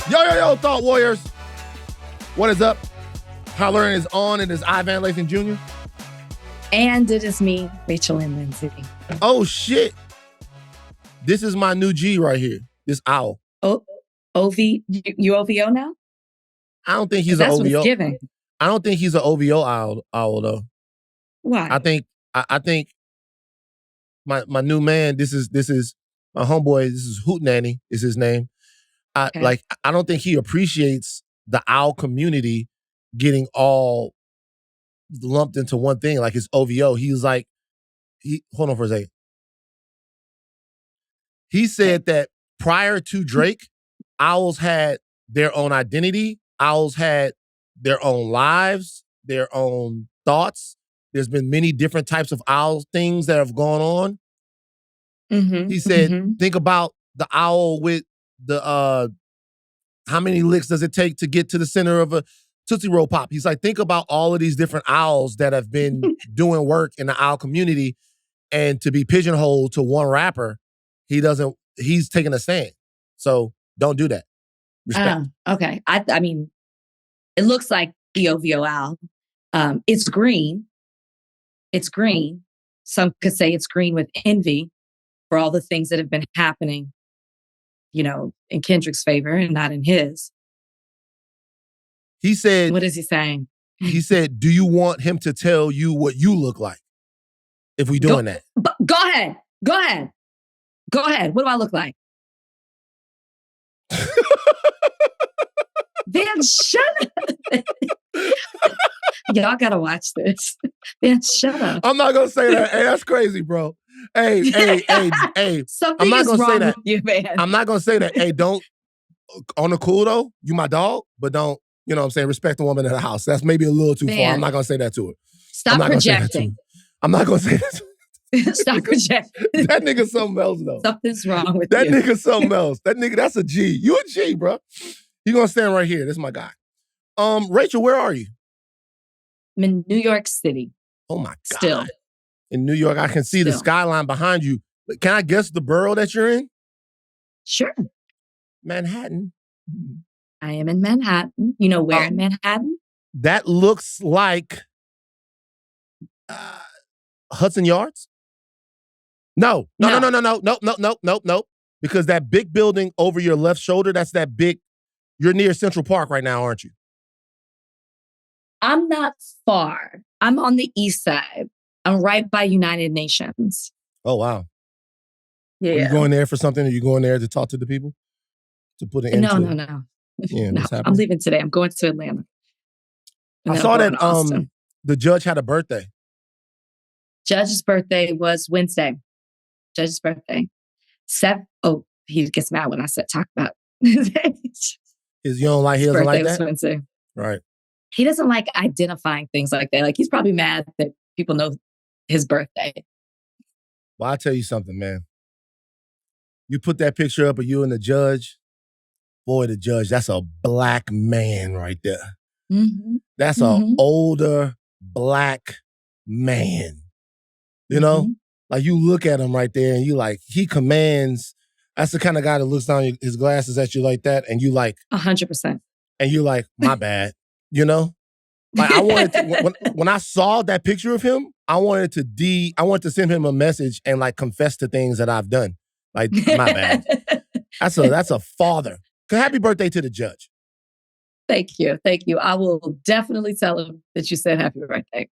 Yo, Thought Warriors. What is up? Hollering is on. It is Ivan Lathan Jr. And it is me, Rachel Lynn Lindsay. Oh, shit. This is my new G right here. This owl. Oh, you OVO now? I don't think he's an OVO. That's what it's giving. I don't think he's an OVO owl though. Why? I think my new man, this is my homeboy, this is Hootenanny is his name. I don't think he appreciates the owl community getting all lumped into one thing, like it's OVO. Hold on for a second. He said that prior to Drake, owls had their own identity. Owls had their own lives, their own thoughts. There's been many different types of owl things that have gone on. Mm-hmm, He said, think about the owl with the, how many licks does it take to get to the center of a Tootsie Roll Pop? He's like, think about all of these different owls that have been doing work in the owl community, and to be pigeonholed to one rapper, he's taking a stand. So don't do that. Respect. Okay. I mean, it looks like the OVO owl. It's green. It's green. Some could say it's green with envy for all the things that have been happening, in Kendrick's favor and not in his. He said... What is he saying? He said, do you want him to tell you what you look like if we doing that? Go ahead. What do I look like? Man, shut up. Y'all gotta watch this. Man, shut up. I'm not gonna say that. Hey, that's crazy, bro. Hey. Something I'm not is gonna wrong say that. with you, man. I'm not gonna say that. Hey, don't, on the cool though, you my dog, but don't, you know what I'm saying, respect the woman in the house. That's maybe a little too far. I'm not gonna say that to her. Stop projecting. I'm not gonna say that to her. Stop projecting. That nigga something else though. Something's wrong with that you. That nigga something else. That nigga, that's a G. You a G, bro. You gonna stand right here. This is my guy. Rachel, where are you? I'm in New York City. Oh my God. Still. In New York, I can see the skyline behind you. Can I guess the borough that you're in? Sure. Manhattan. I am in Manhattan. You know where in Manhattan? That looks like Hudson Yards? No. Because that big building over your left shoulder, that's that big, you're near Central Park right now, aren't you? I'm not far. I'm on the east side. I'm right by United Nations. Oh, wow. Yeah. Are you going there for something? Are you going there to talk to the people? To put an end to No. Yeah, no, I'm leaving today. I'm going to Atlanta. I saw that the judge had a birthday. Judge's birthday was Wednesday. Judge's birthday. He gets mad when I talk about his age. You don't like his birthday like was that? Wednesday. Right. He doesn't like identifying things like that. Like, he's probably mad that people know his birthday. Well, I'll tell you something, man. You put that picture up of you and the judge. Boy, the judge, that's a black man right there. Mm-hmm. That's an older black man. You know? Like, you look at him right there and you like, he commands. That's the kind of guy that looks down his glasses at you like that and you like. 100%. And you like, my bad. You know? Like, I wanted to, when I saw that picture of him, I wanted to send him a message and like confess to things that I've done. Like, my bad. That's a father. Happy birthday to the judge. Thank you. I will definitely tell him that you said happy birthday.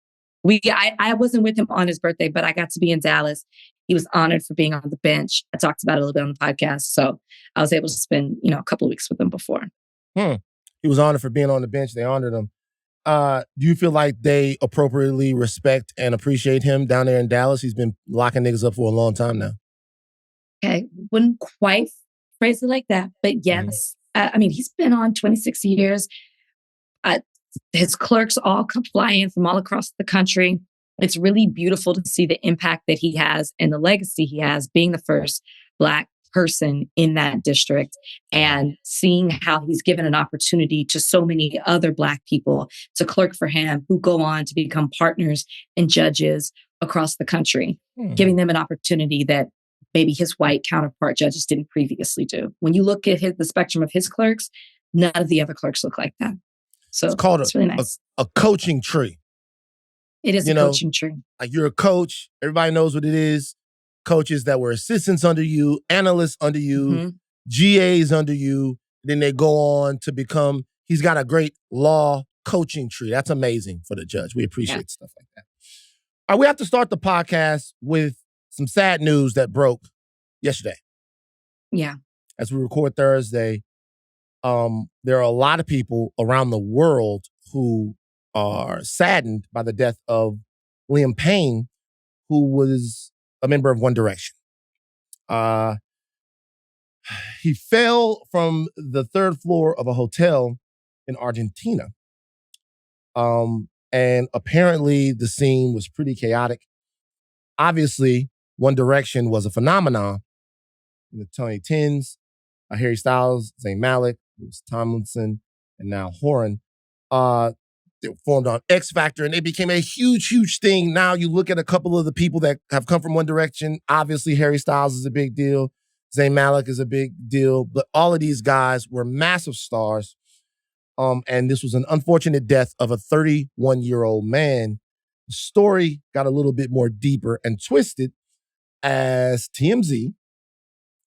I wasn't with him on his birthday, but I got to be in Dallas. He was honored for being on the bench. I talked about it a little bit on the podcast. So I was able to spend, a couple of weeks with him before. He was honored for being on the bench. They honored him. Do you feel like they appropriately respect and appreciate him down there in Dallas? He's been locking niggas up for a long time now. Okay. Wouldn't quite phrase it like that, but yes. He's been on 26 years. His clerks all come fly in from all across the country. It's really beautiful to see the impact that he has and the legacy he has being the first Black person in that district and seeing how he's given an opportunity to so many other Black people to clerk for him who go on to become partners and judges across the country, giving them an opportunity that maybe his white counterpart judges didn't previously do. When you look at the spectrum of his clerks, none of the other clerks look like that. It's So called it's really nice. a coaching tree. It is a coaching tree. Like you're a coach. Everybody knows what it is. Coaches that were assistants under you, analysts under you, GAs under you. Then they go on to become, he's got a great law coaching tree. That's amazing for the judge. We appreciate stuff like that. All right, we have to start the podcast with some sad news that broke yesterday. Yeah. As we record Thursday, there are a lot of people around the world who are saddened by the death of Liam Payne, who was a member of One Direction. He fell from the third floor of a hotel in Argentina. And apparently the scene was pretty chaotic. Obviously, One Direction was a phenomenon in the 2010s. Harry Styles, Zayn Malik, Louis Tomlinson, and now Horan. They formed on X Factor, and they became a huge, huge thing. Now you look at a couple of the people that have come from One Direction. Obviously, Harry Styles is a big deal. Zayn Malik is a big deal. But all of these guys were massive stars. And this was an unfortunate death of a 31-year-old man. The story got a little bit more deeper and twisted as TMZ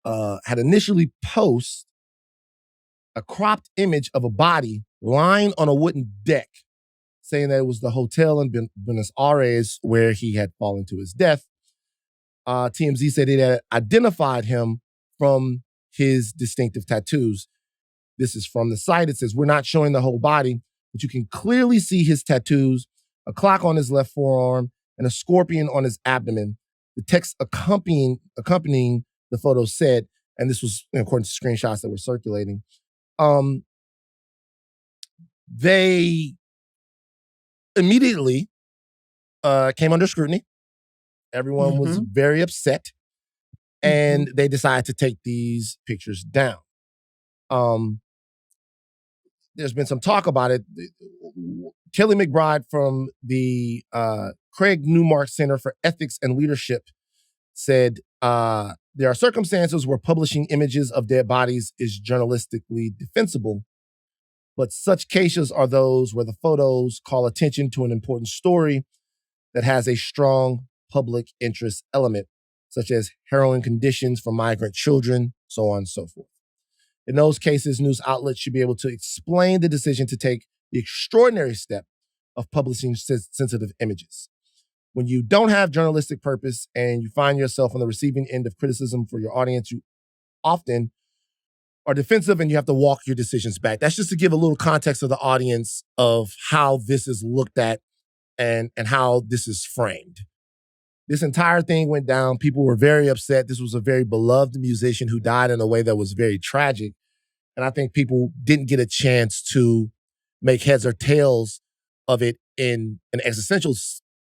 had initially posted a cropped image of a body lying on a wooden deck, saying that it was the hotel in Buenos Aires where he had fallen to his death. TMZ said it had identified him from his distinctive tattoos. This is from the site. It says, we're not showing the whole body, but you can clearly see his tattoos, a clock on his left forearm, and a scorpion on his abdomen. The text accompanying the photo said, and this was according to screenshots that were circulating, they immediately came under scrutiny. Everyone was very upset, and they decided to take these pictures down. There's been some talk about it. Kelly McBride from the Craig Newmark Center for Ethics and Leadership said, there are circumstances where publishing images of dead bodies is journalistically defensible, but such cases are those where the photos call attention to an important story that has a strong public interest element, such as harrowing conditions for migrant children, so on and so forth. In those cases, news outlets should be able to explain the decision to take the extraordinary step of publishing sensitive images. When you don't have journalistic purpose and you find yourself on the receiving end of criticism for your audience, you often are defensive and you have to walk your decisions back. That's just to give a little context to the audience of how this is looked at and how this is framed. This entire thing went down. People were very upset. This was a very beloved musician who died in a way that was very tragic. And I think people didn't get a chance to make heads or tails of it in an existential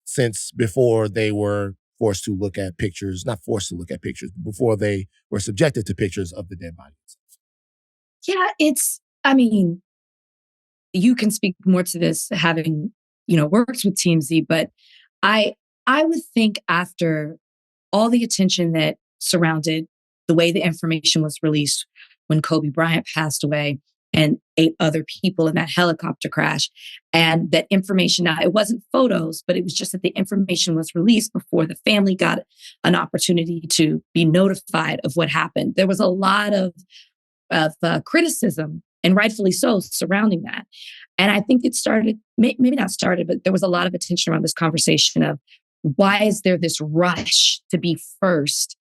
sense before they were forced to look at pictures, not forced to look at pictures, before they were subjected to pictures of the dead bodies. Yeah, you can speak more to this having, worked with TMZ, but I would think after all the attention that surrounded the way the information was released when Kobe Bryant passed away and 8 other people in that helicopter crash, and that information, now it wasn't photos, but it was just that the information was released before the family got an opportunity to be notified of what happened. There was a lot of criticism, and rightfully so, surrounding that. And I think it started, maybe not started, but there was a lot of attention around this conversation of why is there this rush to be first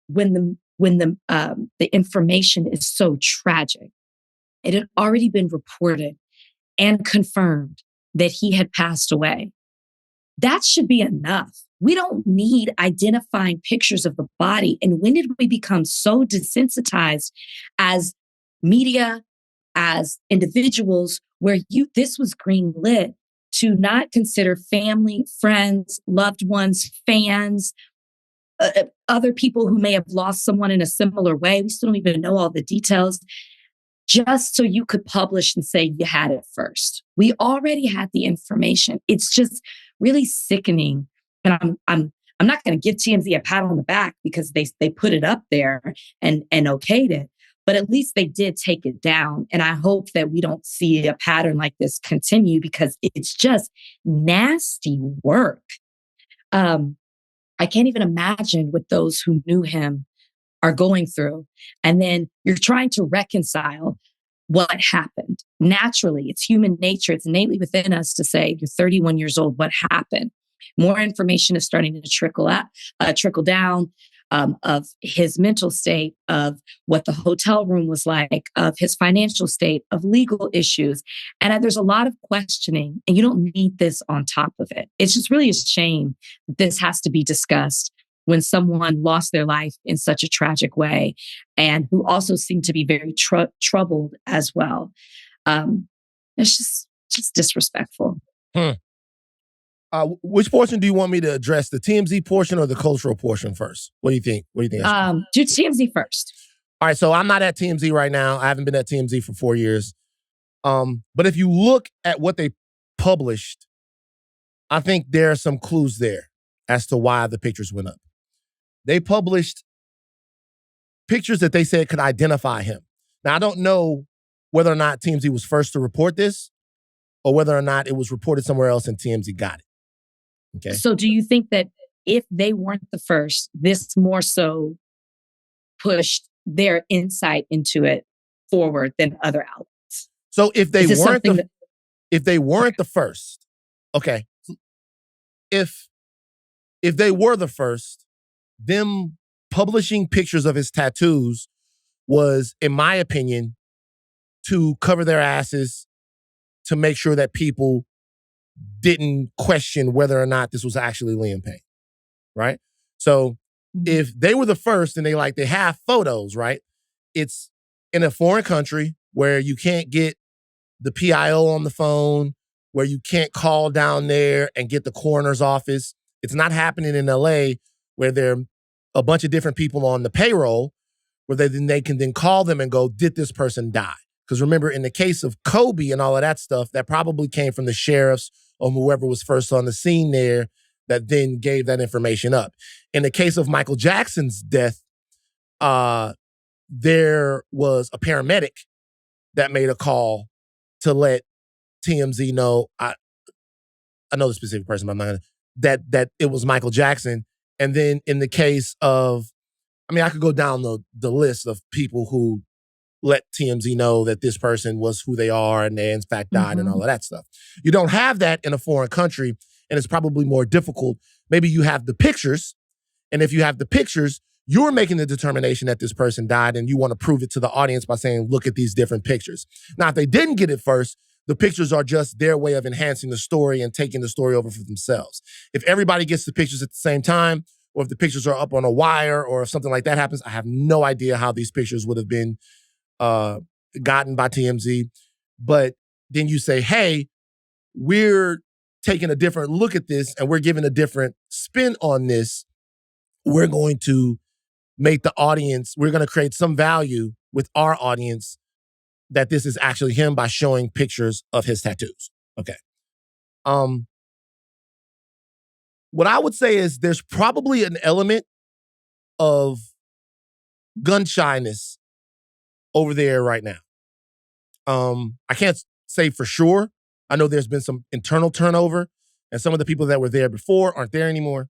when the information is so tragic? It had already been reported and confirmed that he had passed away. That should be enough. We don't need identifying pictures of the body. And when did we become so desensitized as media, as individuals, where this was green lit to not consider family, friends, loved ones, fans, other people who may have lost someone in a similar way. We still don't even know all the details, just so you could publish and say you had it first. We already had the information. It's just really sickening. And I'm not going to give TMZ a pat on the back because they put it up there and okayed it. but at least they did take it down. And I hope that we don't see a pattern like this continue because it's just nasty work. I can't even imagine what those who knew him are going through. And then you're trying to reconcile what happened. Naturally, it's human nature. It's innately within us to say, you're 31 years old, what happened? More information is starting to trickle down of his mental state, of what the hotel room was like, of his financial state, of legal issues. And there's a lot of questioning, and you don't need this on top of it. It's just really a shame that this has to be discussed when someone lost their life in such a tragic way and who also seemed to be very troubled as well. It's just disrespectful. Which portion do you want me to address, the TMZ portion or the cultural portion first? What do you think? Do TMZ first. All right, so I'm not at TMZ right now. I haven't been at TMZ for 4 years. But if you look at what they published, I think there are some clues there as to why the pictures went up. They published pictures that they said could identify him. Now, I don't know whether or not TMZ was first to report this or whether or not it was reported somewhere else and TMZ got it. Okay. So do you think that if they weren't the first, this more so pushed their insight into it forward than other outlets? So if they weren't the first, okay. If they were the first, them publishing pictures of his tattoos was, in my opinion, to cover their asses, to make sure that people didn't question whether or not this was actually Liam Payne, right? So if they were the first and they have photos, right? It's in a foreign country where you can't get the PIO on the phone, where you can't call down there and get the coroner's office. It's not happening in LA where there are a bunch of different people on the payroll where they can then call them and go, did this person die? Because remember, in the case of Kobe and all of that stuff, that probably came from the sheriffs or whoever was first on the scene there that then gave that information up. In the case of Michael Jackson's death, there was a paramedic that made a call to let TMZ know. I know the specific person, but I'm not gonna, that it was Michael Jackson. And then in the case of, I could go down the list of people who let TMZ know that this person was who they are and they in fact died and all of that stuff. You don't have that in a foreign country, and it's probably more difficult. Maybe you have the pictures, and if you have the pictures, you're making the determination that this person died and you want to prove it to the audience by saying, look at these different pictures. Now, if they didn't get it first, the pictures are just their way of enhancing the story and taking the story over for themselves. If everybody gets the pictures at the same time, or if the pictures are up on a wire, or if something like that happens, I have no idea how these pictures would have been gotten by TMZ. But then you say, hey, we're taking a different look at this and we're giving a different spin on this. We're going to make the audience, we're going to create some value with our audience that this is actually him by showing pictures of his tattoos. Okay. What I would say is there's probably an element of gun shyness over there right now. I can't say for sure. I know there's been some internal turnover, and some of the people that were there before aren't there anymore.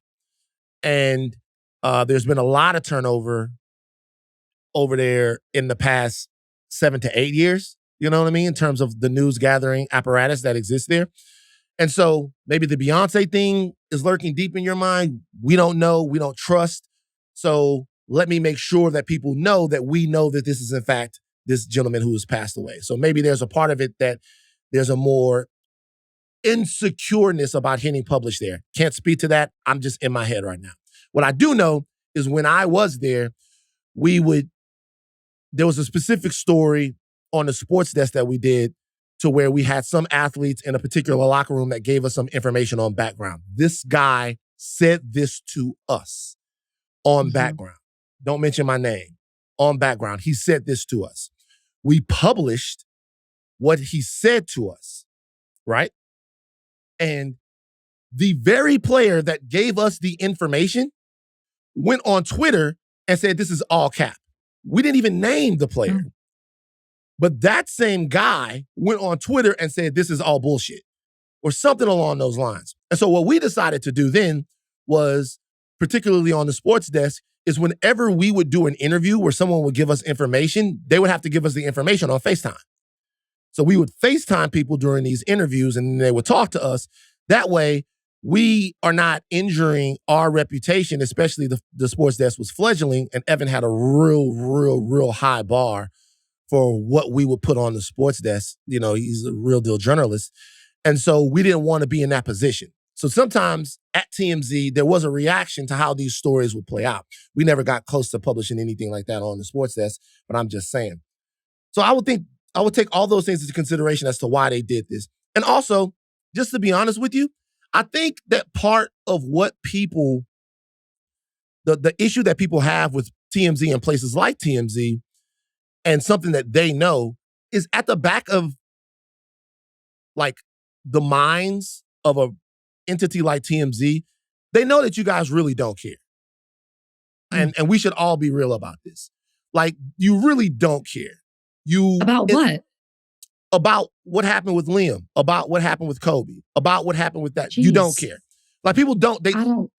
And there's been a lot of turnover over there in the past 7 to 8 years, you know what I mean, in terms of the news gathering apparatus that exists there. And so maybe the Beyonce thing is lurking deep in your mind. We don't know. We don't trust. So let me make sure that people know that we know that this is, in fact, this gentleman who has passed away. So maybe there's a part of it that there's a more insecureness about hitting publish there. Can't speak to that. I'm just in my head right now. What I do know is when I was there, there was a specific story on the sports desk that we did to where we had some athletes in a particular locker room that gave us some information on background. This guy said this to us on background. Don't mention my name. On background. He said this to us. We published what he said to us, right? And the very player that gave us the information went on Twitter and said, this is all cap. We didn't even name the player. Mm. But that same guy went on Twitter and said, this is all bullshit, or something along those lines. And so what we decided to do then was, particularly on the sports desk, is whenever we would do an interview where someone would give us information, they would have to give us the information on FaceTime. So we would FaceTime people during these interviews and they would talk to us. That way, we are not injuring our reputation, especially the sports desk was fledgling, and Evan had a real high bar for what we would put on the sports desk. You know, he's a real deal journalist. And so we didn't want to be in that position. So sometimes at TMZ, there was a reaction to how these stories would play out. We never got close to publishing anything like that on the sports desk, but I'm just saying. So I would take all those things into consideration as to why they did this. And also, just to be honest with you, I think that part of what people, the issue that people have with TMZ and places like TMZ, and something that they know, is at the back of like the minds of a entity like TMZ. They know that you guys really don't care. And we should all be real about this. Like, you really don't care. About what? About what happened with Liam, about what happened with Kobe, about what happened with that. Jeez. You don't care. Like, people don't. I don't.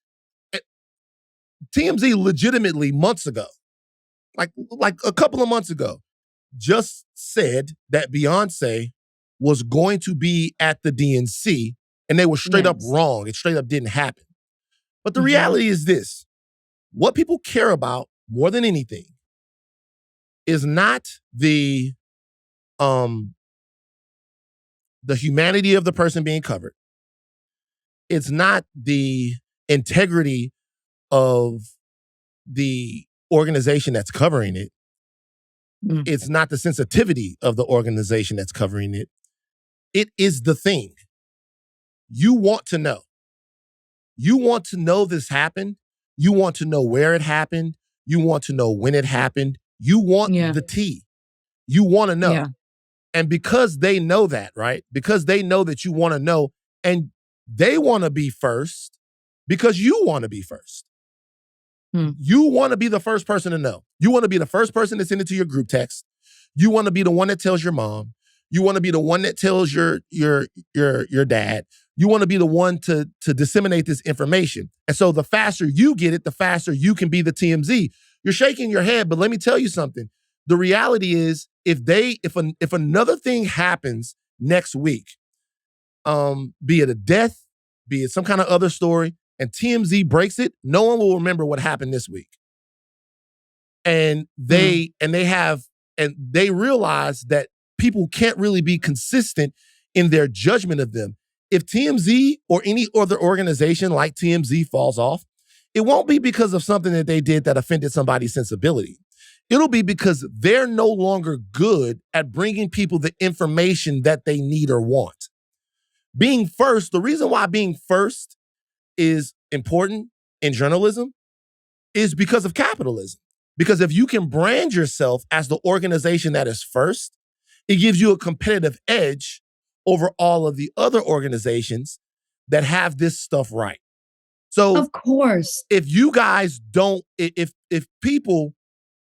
TMZ legitimately months ago, like a couple of months ago, just said that Beyonce was going to be at the DNC, and they were straight up wrong. It straight up didn't happen. But the reality is this: what people care about more than anything is not the humanity of the person being covered. It's not the integrity of the organization that's covering it. It's not the sensitivity of the organization that's covering it. It is the thing. You want to know. You want to know this happened. You want to know where it happened. You want to know when it happened. You want the tea. You want to know. Yeah. And because they know that, right? Because they know that you want to know, and they want to be first because you want to be first. You want to be the first person to know. You want to be the first person to send it to your group text. You want to be the one that tells your mom. You want to be the one that tells your dad. You want to be the one to disseminate this information. And so the faster you get it, the faster you can be the TMZ. You're shaking your head, but let me tell you something. The reality is, if another thing happens next week, be it a death, be it some kind of other story, and TMZ breaks it, no one will remember what happened this week. And they realize that people can't really be consistent in their judgment of them. If TMZ or any other organization like TMZ falls off, it won't be because of something that they did that offended somebody's sensibility. It'll be because they're no longer good at bringing people the information that they need or want. Being first, the reason why being first is important in journalism is because of capitalism. Because if you can brand yourself as the organization that is first, it gives you a competitive edge over all of the other organizations that have this stuff right. So, of course, if you guys don't, if people,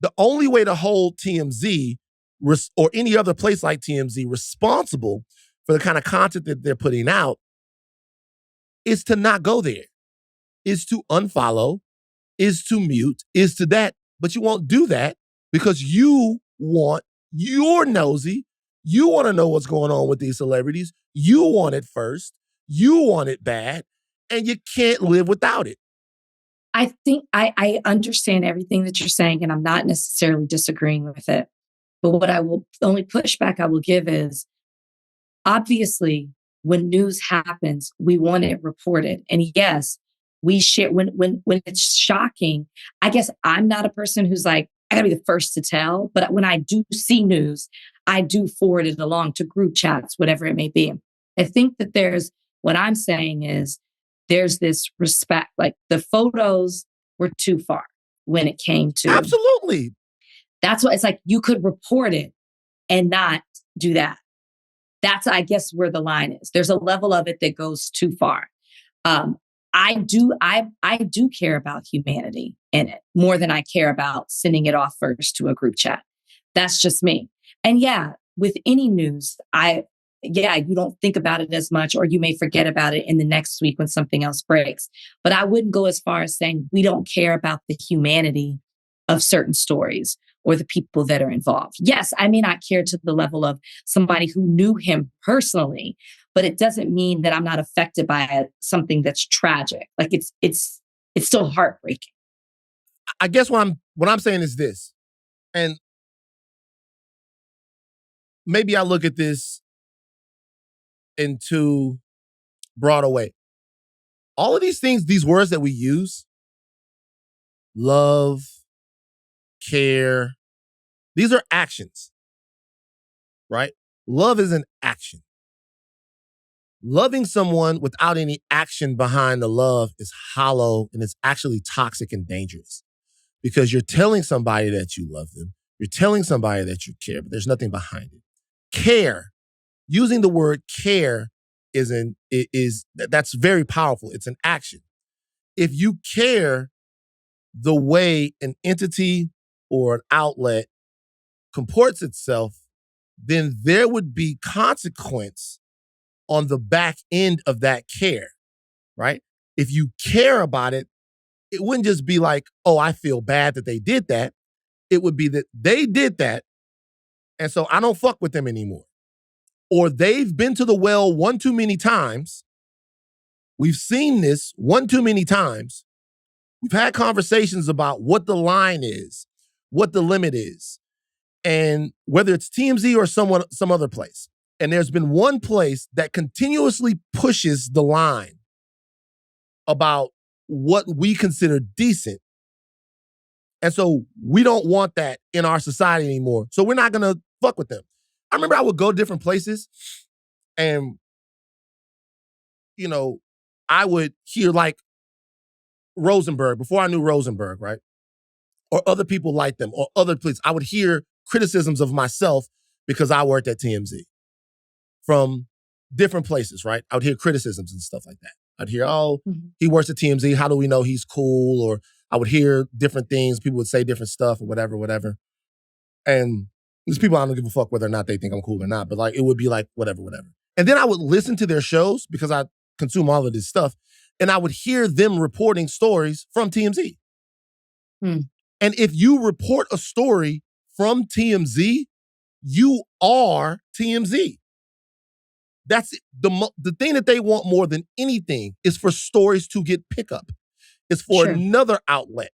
the only way to hold TMZ or any other place like TMZ responsible for the kind of content that they're putting out is to not go there, is to unfollow, is to mute, is to that. But you won't do that because you're nosy. You want to know what's going on with these celebrities. You want it first. You want it bad. And you can't live without it. I think I understand everything that you're saying, and I'm not necessarily disagreeing with it. But what the only pushback I will give is, obviously, when news happens, we want it reported. And yes, we share when it's shocking. I guess I'm not a person who's like, I gotta be the first to tell. But when I do see news, I do forward it along to group chats, whatever it may be. I think that what I'm saying is, there's this respect. Like, the photos were too far when it came to. Absolutely. That's why it's like, you could report it and not do that. That's, I guess, where the line is. There's a level of it that goes too far. I do care about humanity in it more than I care about sending it off first to a group chat. That's just me. And yeah, with any news, you don't think about it as much, or you may forget about it in the next week when something else breaks. But I wouldn't go as far as saying we don't care about the humanity of certain stories or the people that are involved. Yes, I may not care to the level of somebody who knew him personally, but it doesn't mean that I'm not affected by something that's tragic. Like it's still heartbreaking. I guess what I'm saying is this, and maybe I look at this in too broad a way. All of these things, these words that we use, love, care, these are actions, right? Love is an action. Loving someone without any action behind the love is hollow, and it's actually toxic and dangerous because you're telling somebody that you love them. You're telling somebody that you care, but there's nothing behind it. Care, using the word care that's very powerful. It's an action. If you care the way an entity or an outlet comports itself, then there would be consequence on the back end of that care, right? If you care about it, it wouldn't just be like, oh, I feel bad that they did that. It would be that they did that, and so I don't fuck with them anymore. Or they've been to the well one too many times. We've seen this one too many times. We've had conversations about what the line is, what the limit is, and whether it's TMZ or some other place. And there's been one place that continuously pushes the line about what we consider decent. And so we don't want that in our society anymore. So we're not going to fuck with them. I remember I would go different places and, I would hear like Rosenberg, before I knew Rosenberg, right? Or other people like them or other places. I would hear criticisms of myself because I worked at TMZ from different places, right? I would hear criticisms and stuff like that. I'd hear, he works at TMZ. How do we know he's cool? Or I would hear different things. People would say different stuff or whatever. And these people, I don't give a fuck whether or not they think I'm cool or not, but like, it would be like, whatever. And then I would listen to their shows because I consume all of this stuff. And I would hear them reporting stories from TMZ. And if you report a story from TMZ, you are TMZ. That's it. The thing that they want more than anything is for stories to get pickup. It's for another outlet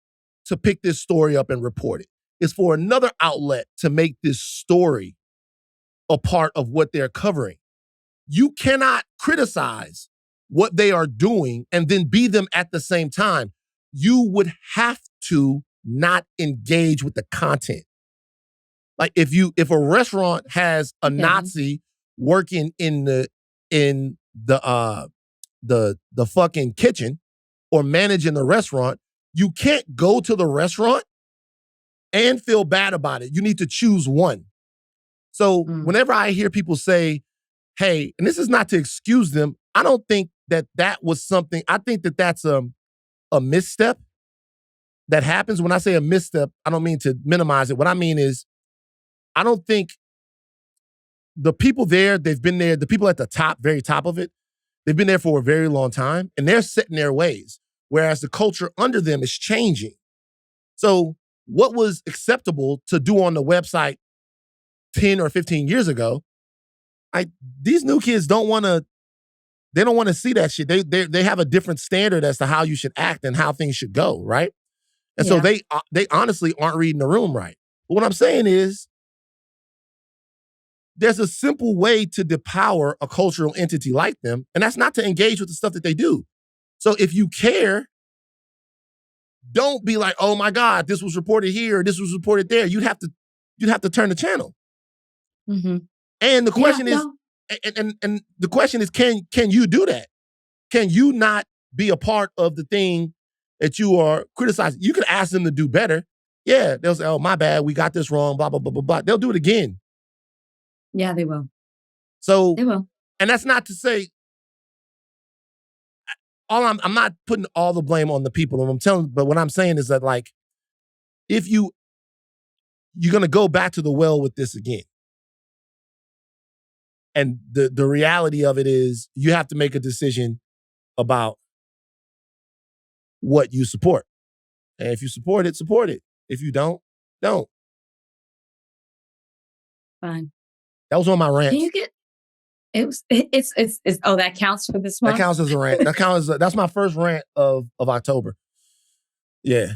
to pick this story up and report it. It's for another outlet to make this story a part of what they're covering. You cannot criticize what they are doing and then be them at the same time. You would have to not engage with the content. Like if a restaurant has a Nazi working in the fucking kitchen or managing the restaurant, you can't go to the restaurant and feel bad about it. You need to choose one. So whenever I hear people say, hey, and this is not to excuse them, I don't think that was something, I think that's a misstep that happens. When I say a misstep, I don't mean to minimize it. What I mean is, I don't think the people there, they've been there, the people at the top, very top of it, they've been there for a very long time and they're set in their ways, whereas the culture under them is changing. So what was acceptable to do on the website 10 or 15 years ago, these new kids don't want to see that shit. They have a different standard as to how you should act and how things should go, right? And so they honestly aren't reading the room right. But what I'm saying is, there's a simple way to depower a cultural entity like them, and that's not to engage with the stuff that they do. So if you care, don't be like, oh my God, this was reported here, or this was reported there. You'd have to turn the channel. And the question is, and the question is, can you do that? Can you not be a part of the thing that you are criticizing? You could ask them to do better. Yeah, they'll say, oh, my bad, we got this wrong, blah, blah, blah, blah, blah. They'll do it again. Yeah, they will. So They will. And that's not to say, I'm not putting all the blame on the people. But what I'm saying is that like, if you're gonna go back to the well with this again. And the reality of it is you have to make a decision about what you support. And if you support it, support it. If you don't. Fine. That was one of my rants. Can you get it's oh, that counts for this month? That counts as a rant. That's my first rant of October. Yeah.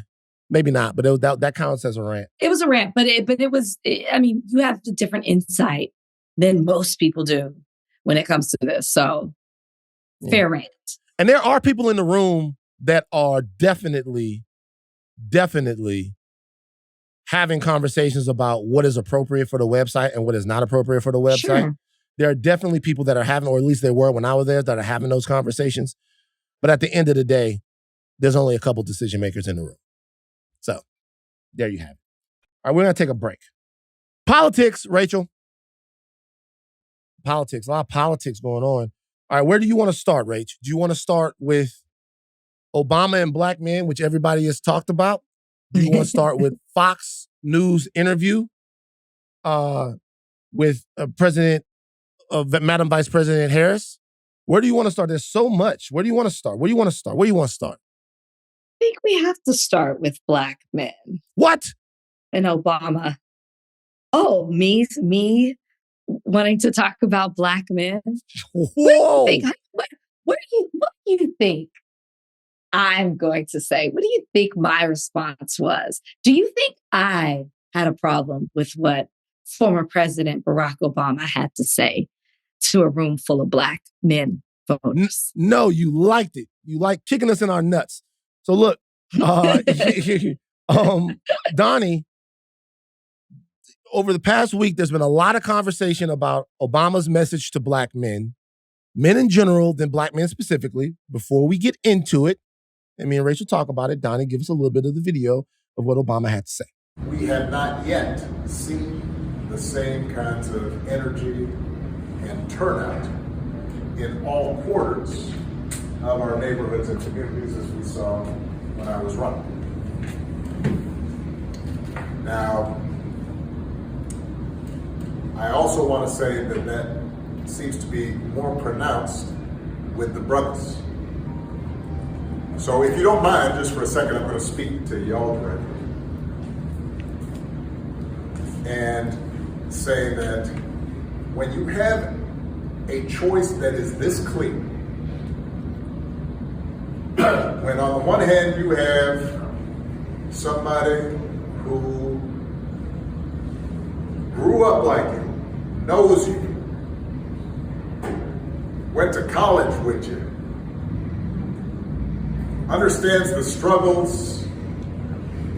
Maybe not, but that counts as a rant. It was a rant, but it was, I mean, you have a different insight than most people do when it comes to this. So, fair rant. And there are people in the room that are definitely having conversations about what is appropriate for the website and what is not appropriate for the website. Sure. There are definitely people that are having, or at least they were when I was there, that are having those conversations. But at the end of the day, there's only a couple decision makers in the room. So, there you have it. All right, we're going to take a break. Politics, Rachel. Politics, a lot of politics going on. All right, where do you want to start, Rach? Do you want to start with Obama and black men, which everybody has talked about? Do you want to start with Fox News interview with Madam Vice President Harris? Where do you want to start? There's so much. Where do you want to start? Where do you want to start? I think we have to start with black men. What? And Obama. Oh, me wanting to talk about black men? Whoa. What do you think I'm going to say? What do you think my response was? Do you think I had a problem with what former President Barack Obama had to say to a room full of black men voters? No, you liked it. You like kicking us in our nuts. So look, Donnie, over the past week, there's been a lot of conversation about Obama's message to black men in general, then black men specifically. Before we get into it, and me and Rachel talk about it, Donnie, give us a little bit of the video of what Obama had to say. We have not yet seen the same kinds of energy and turnout in all quarters of our neighborhoods and communities as we saw when I was running. Now, I also want to say that seems to be more pronounced with the brothers. So if you don't mind, just for a second, I'm going to speak to y'all directly and say that when you have a choice that is this clear, when on the one hand you have somebody who grew up like you, knows you, went to college with you, understands the struggles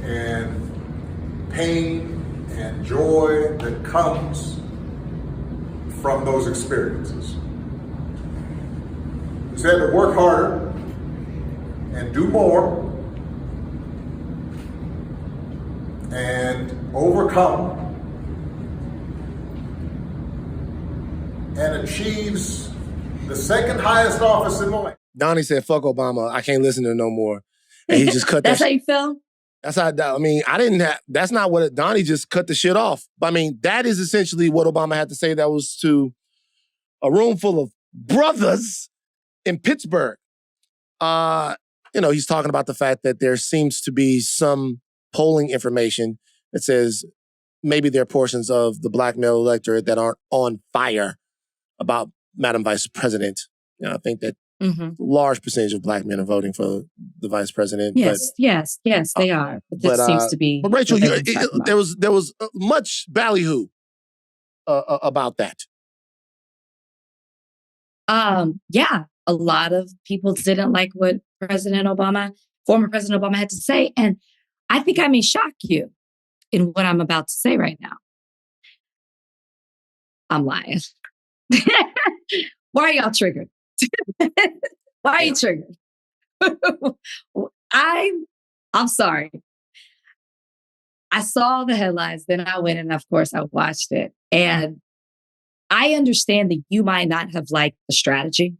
and pain and joy that comes from those experiences. He's had to work harder and do more and overcome and achieves the second highest office in the land. Donnie said, fuck Obama, I can't listen to no more. And he just cut that. That's how you feel? That's how, I mean, that's not what Donnie just cut the shit off. I mean, that is essentially what Obama had to say. That was to a room full of brothers in Pittsburgh. He's talking about the fact that there seems to be some polling information that says maybe there are portions of the black male electorate that aren't on fire about Madam Vice President. I think that large percentage of black men are voting for the vice president. Yes, they are. But this seems to be. But Rachel, there was much ballyhoo about that. Yeah, a lot of people didn't like what former President Obama had to say. And I think I may shock you in what I'm about to say right now. I'm lying. Why are y'all triggered? Why are you triggered? I'm sorry. I saw the headlines, then I went and of course I watched it. And I understand that you might not have liked the strategy.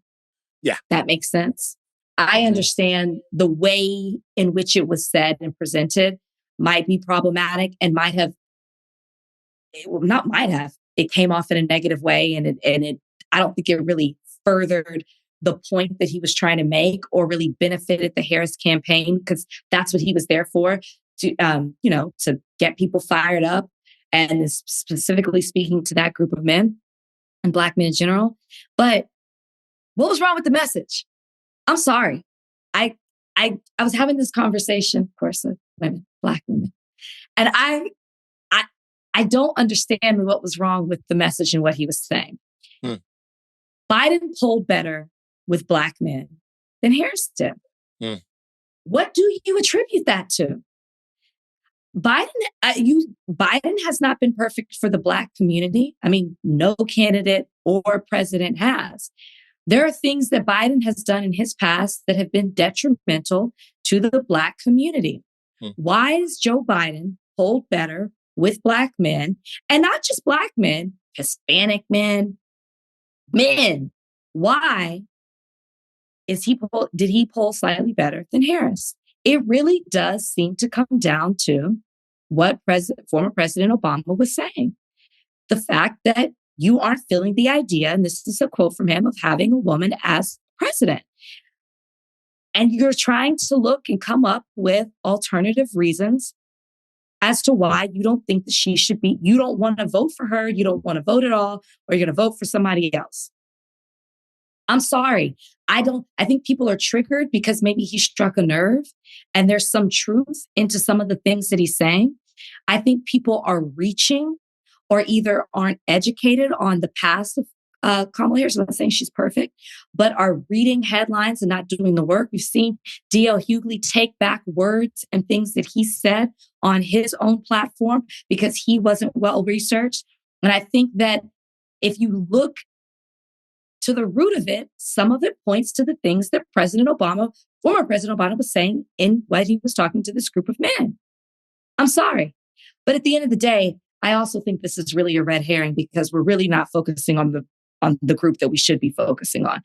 Yeah. That makes sense. I understand the way in which it was said and presented might be problematic and might have, well, not might have, it came off in a negative way. I don't think it really furthered the point that he was trying to make or really benefited the Harris campaign, because that's what he was there for, to, to get people fired up, and is specifically speaking to that group of men and Black men in general. But what was wrong with the message? I'm sorry. I was having this conversation, of course, with women, Black women, and I don't understand what was wrong with the message and what he was saying. Hmm. Biden polled better with Black men than Harris did. Hmm. What do you attribute that to? Biden has not been perfect for the Black community. I mean, no candidate or president has. There are things that Biden has done in his past that have been detrimental to the Black community. Hmm. Why is Joe Biden polled better with Black men, and not just Black men, Hispanic men? Why did he poll slightly better than Harris? It really does seem to come down to what former President Obama was saying. The fact that you aren't feeling the idea, and this is a quote from him, of having a woman as president. And you're trying to look and come up with alternative reasons as to why you don't think that she should be, you don't want to vote for her, you don't want to vote at all, or you're going to vote for somebody else. I'm sorry. I think people are triggered because maybe he struck a nerve and there's some truth into some of the things that he's saying. I think people are reaching or either aren't educated on the past of Kamala Harris. I'm not saying she's perfect, but are reading headlines and not doing the work. We've seen D.L. Hughley take back words and things that he said on his own platform because he wasn't well researched. And I think that if you look to the root of it, some of it points to the things that former President Obama was saying in when he was talking to this group of men. I'm sorry. But at the end of the day, I also think this is really a red herring because we're really not focusing on the group that we should be focusing on.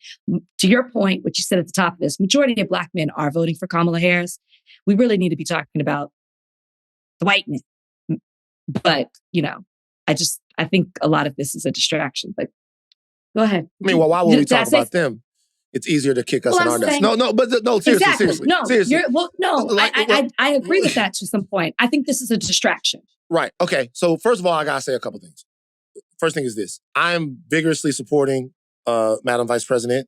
To your point, what you said at the top of this, majority of Black men are voting for Kamala Harris. We really need to be talking about the white men. But, I think a lot of this is a distraction. But go ahead. I mean, well, why would we talk about them? It's easier to kick us in our nuts. No, seriously, exactly. seriously. No, seriously. I agree with that to some point. I think this is a distraction. Right. Okay. So first of all, I got to say a couple things. First thing is this. I'm vigorously supporting Madam Vice President,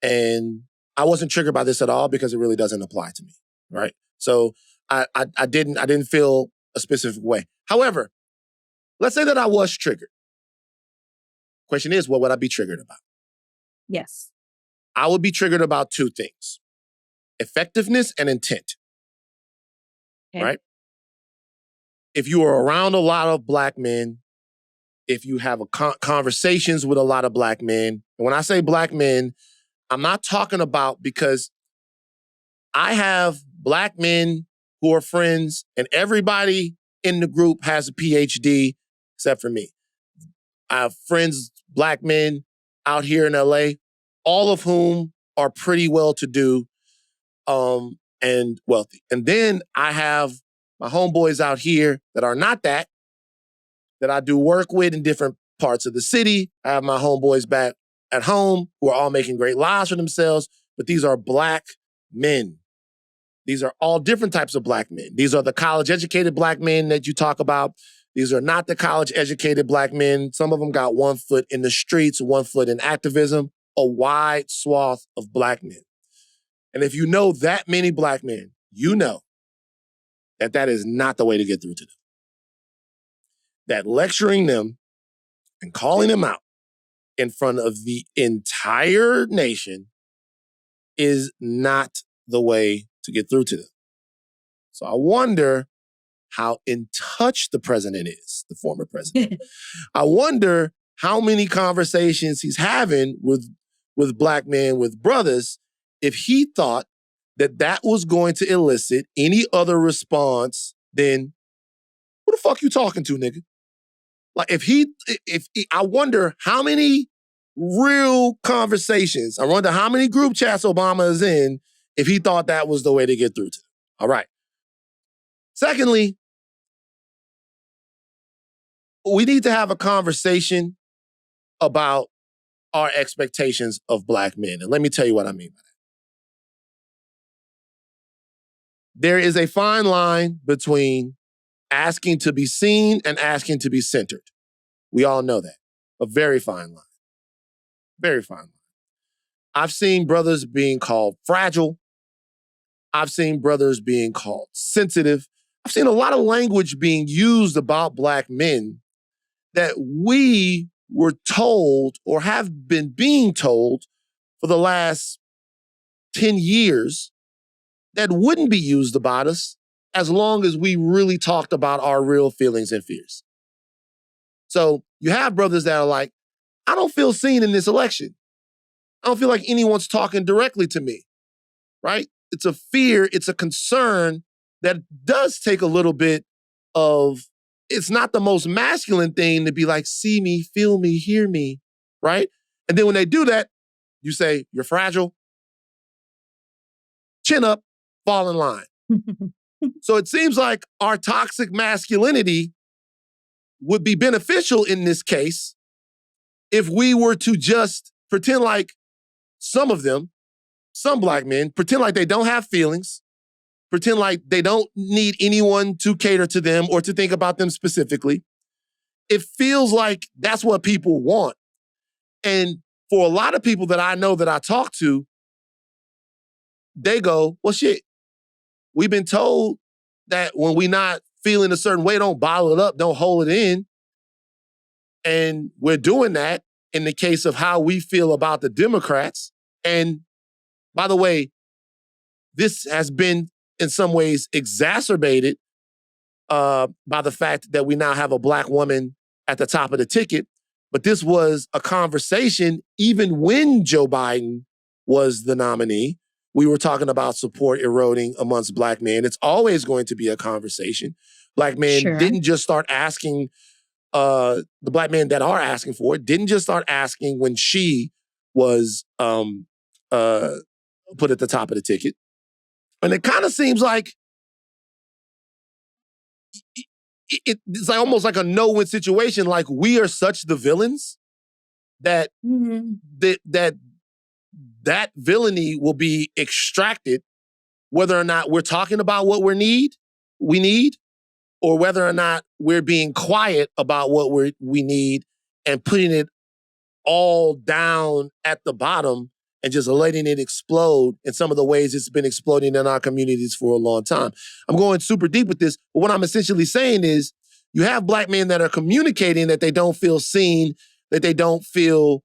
and I wasn't triggered by this at all because it really doesn't apply to me. Right. So I didn't feel a specific way. However, let's say that I was triggered. Question is, what would I be triggered about? Yes. I would be triggered about two things: effectiveness and intent. Okay. Right? If you are around a lot of Black men, if you have conversations with a lot of Black men, and when I say Black men, I'm not talking about, because I have Black men who are friends and everybody in the group has a PhD except for me. I have friends, Black men out here in LA, all of whom are pretty well-to-do and wealthy. And then I have my homeboys out here that are not that I do work with in different parts of the city. I have my homeboys back at home who are all making great lives for themselves, but these are Black men. These are all different types of Black men. These are the college-educated Black men that you talk about. These are not the college-educated Black men. Some of them got one foot in the streets, one foot in activism, a wide swath of Black men. And if you know that many Black men, you know that is not the way to get through to them. That lecturing them and calling them out in front of the entire nation is not the way to get through to them. So I wonder how in touch the president is, the former president. I wonder how many conversations he's having with Black men, with brothers, if he thought that was going to elicit any other response than, who the fuck you talking to, nigga? Like I wonder how many real conversations, I wonder how many group chats Obama is in if he thought that was the way to get through to them. All right. Secondly, we need to have a conversation about our expectations of Black men. And let me tell you what I mean by that. There is a fine line between asking to be seen and asking to be centered. We all know that. A very fine line. Very fine line. I've seen brothers being called fragile. I've seen brothers being called sensitive. I've seen a lot of language being used about Black men that we were told or have been being told for the last 10 years that wouldn't be used about us as long as we really talked about our real feelings and fears. So you have brothers that are like, I don't feel seen in this election. I don't feel like anyone's talking directly to me, right? It's a fear, it's a concern that does take a little bit of, it's not the most masculine thing to be like, see me, feel me, hear me, right? And then when they do that, you say, you're fragile, chin up, fall in line. So it seems like our toxic masculinity would be beneficial in this case if we were to just pretend like some of them, some Black men, pretend like they don't have feelings, pretend like they don't need anyone to cater to them or to think about them specifically. It feels like that's what people want. And for a lot of people that I know that I talk to, they go, well, shit, we've been told that when we're not feeling a certain way, don't bottle it up, don't hold it in. And we're doing that in the case of how we feel about the Democrats. And by the way, this has been in some ways exacerbated by the fact that we now have a Black woman at the top of the ticket. But this was a conversation even when Joe Biden was the nominee. We were talking about support eroding amongst Black men. It's always going to be a conversation. Black men didn't just start asking, the Black men that are asking for it, didn't just start asking when she was put at the top of the ticket. And it kind of seems like it's like almost like a no-win situation. Like we are such the villains that that villainy will be extracted whether or not we're talking about what we need, or whether or not we're being quiet about what we need and putting it all down at the bottom and just letting it explode in some of the ways it's been exploding in our communities for a long time. I'm going super deep with this, but what I'm essentially saying is you have Black men that are communicating that they don't feel seen, that they don't feel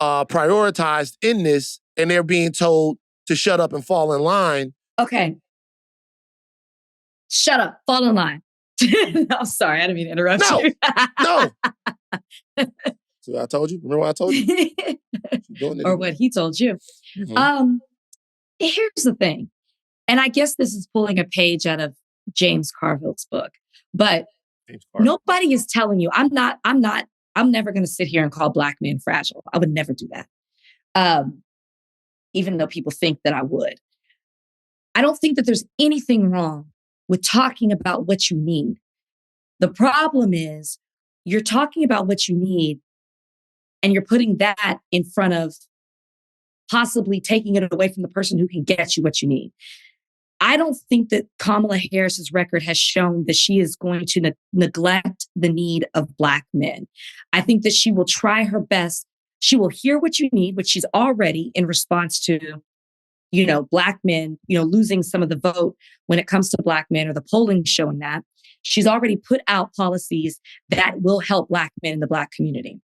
prioritized in this, and they're being told to shut up and fall in line. Okay. Shut up, fall in line. No, sorry, I didn't mean to interrupt you. No. So I told you? Remember what I told you? Or what he told you. Mm-hmm. Here's the thing. And I guess this is pulling a page out of James Carville's book. But nobody is telling you, I'm never going to sit here and call Black men fragile. I would never do that. Even though people think that I would. I don't think that there's anything wrong with talking about what you need. The problem is you're talking about what you need and you're putting that in front of possibly taking it away from the person who can get you what you need. I don't think that Kamala Harris's record has shown that she is going to neglect the need of Black men. I think that she will try her best. She will hear what you need, which she's already in response to, Black men, losing some of the vote when it comes to Black men, or the polling showing that. She's already put out policies that will help Black men in the Black community.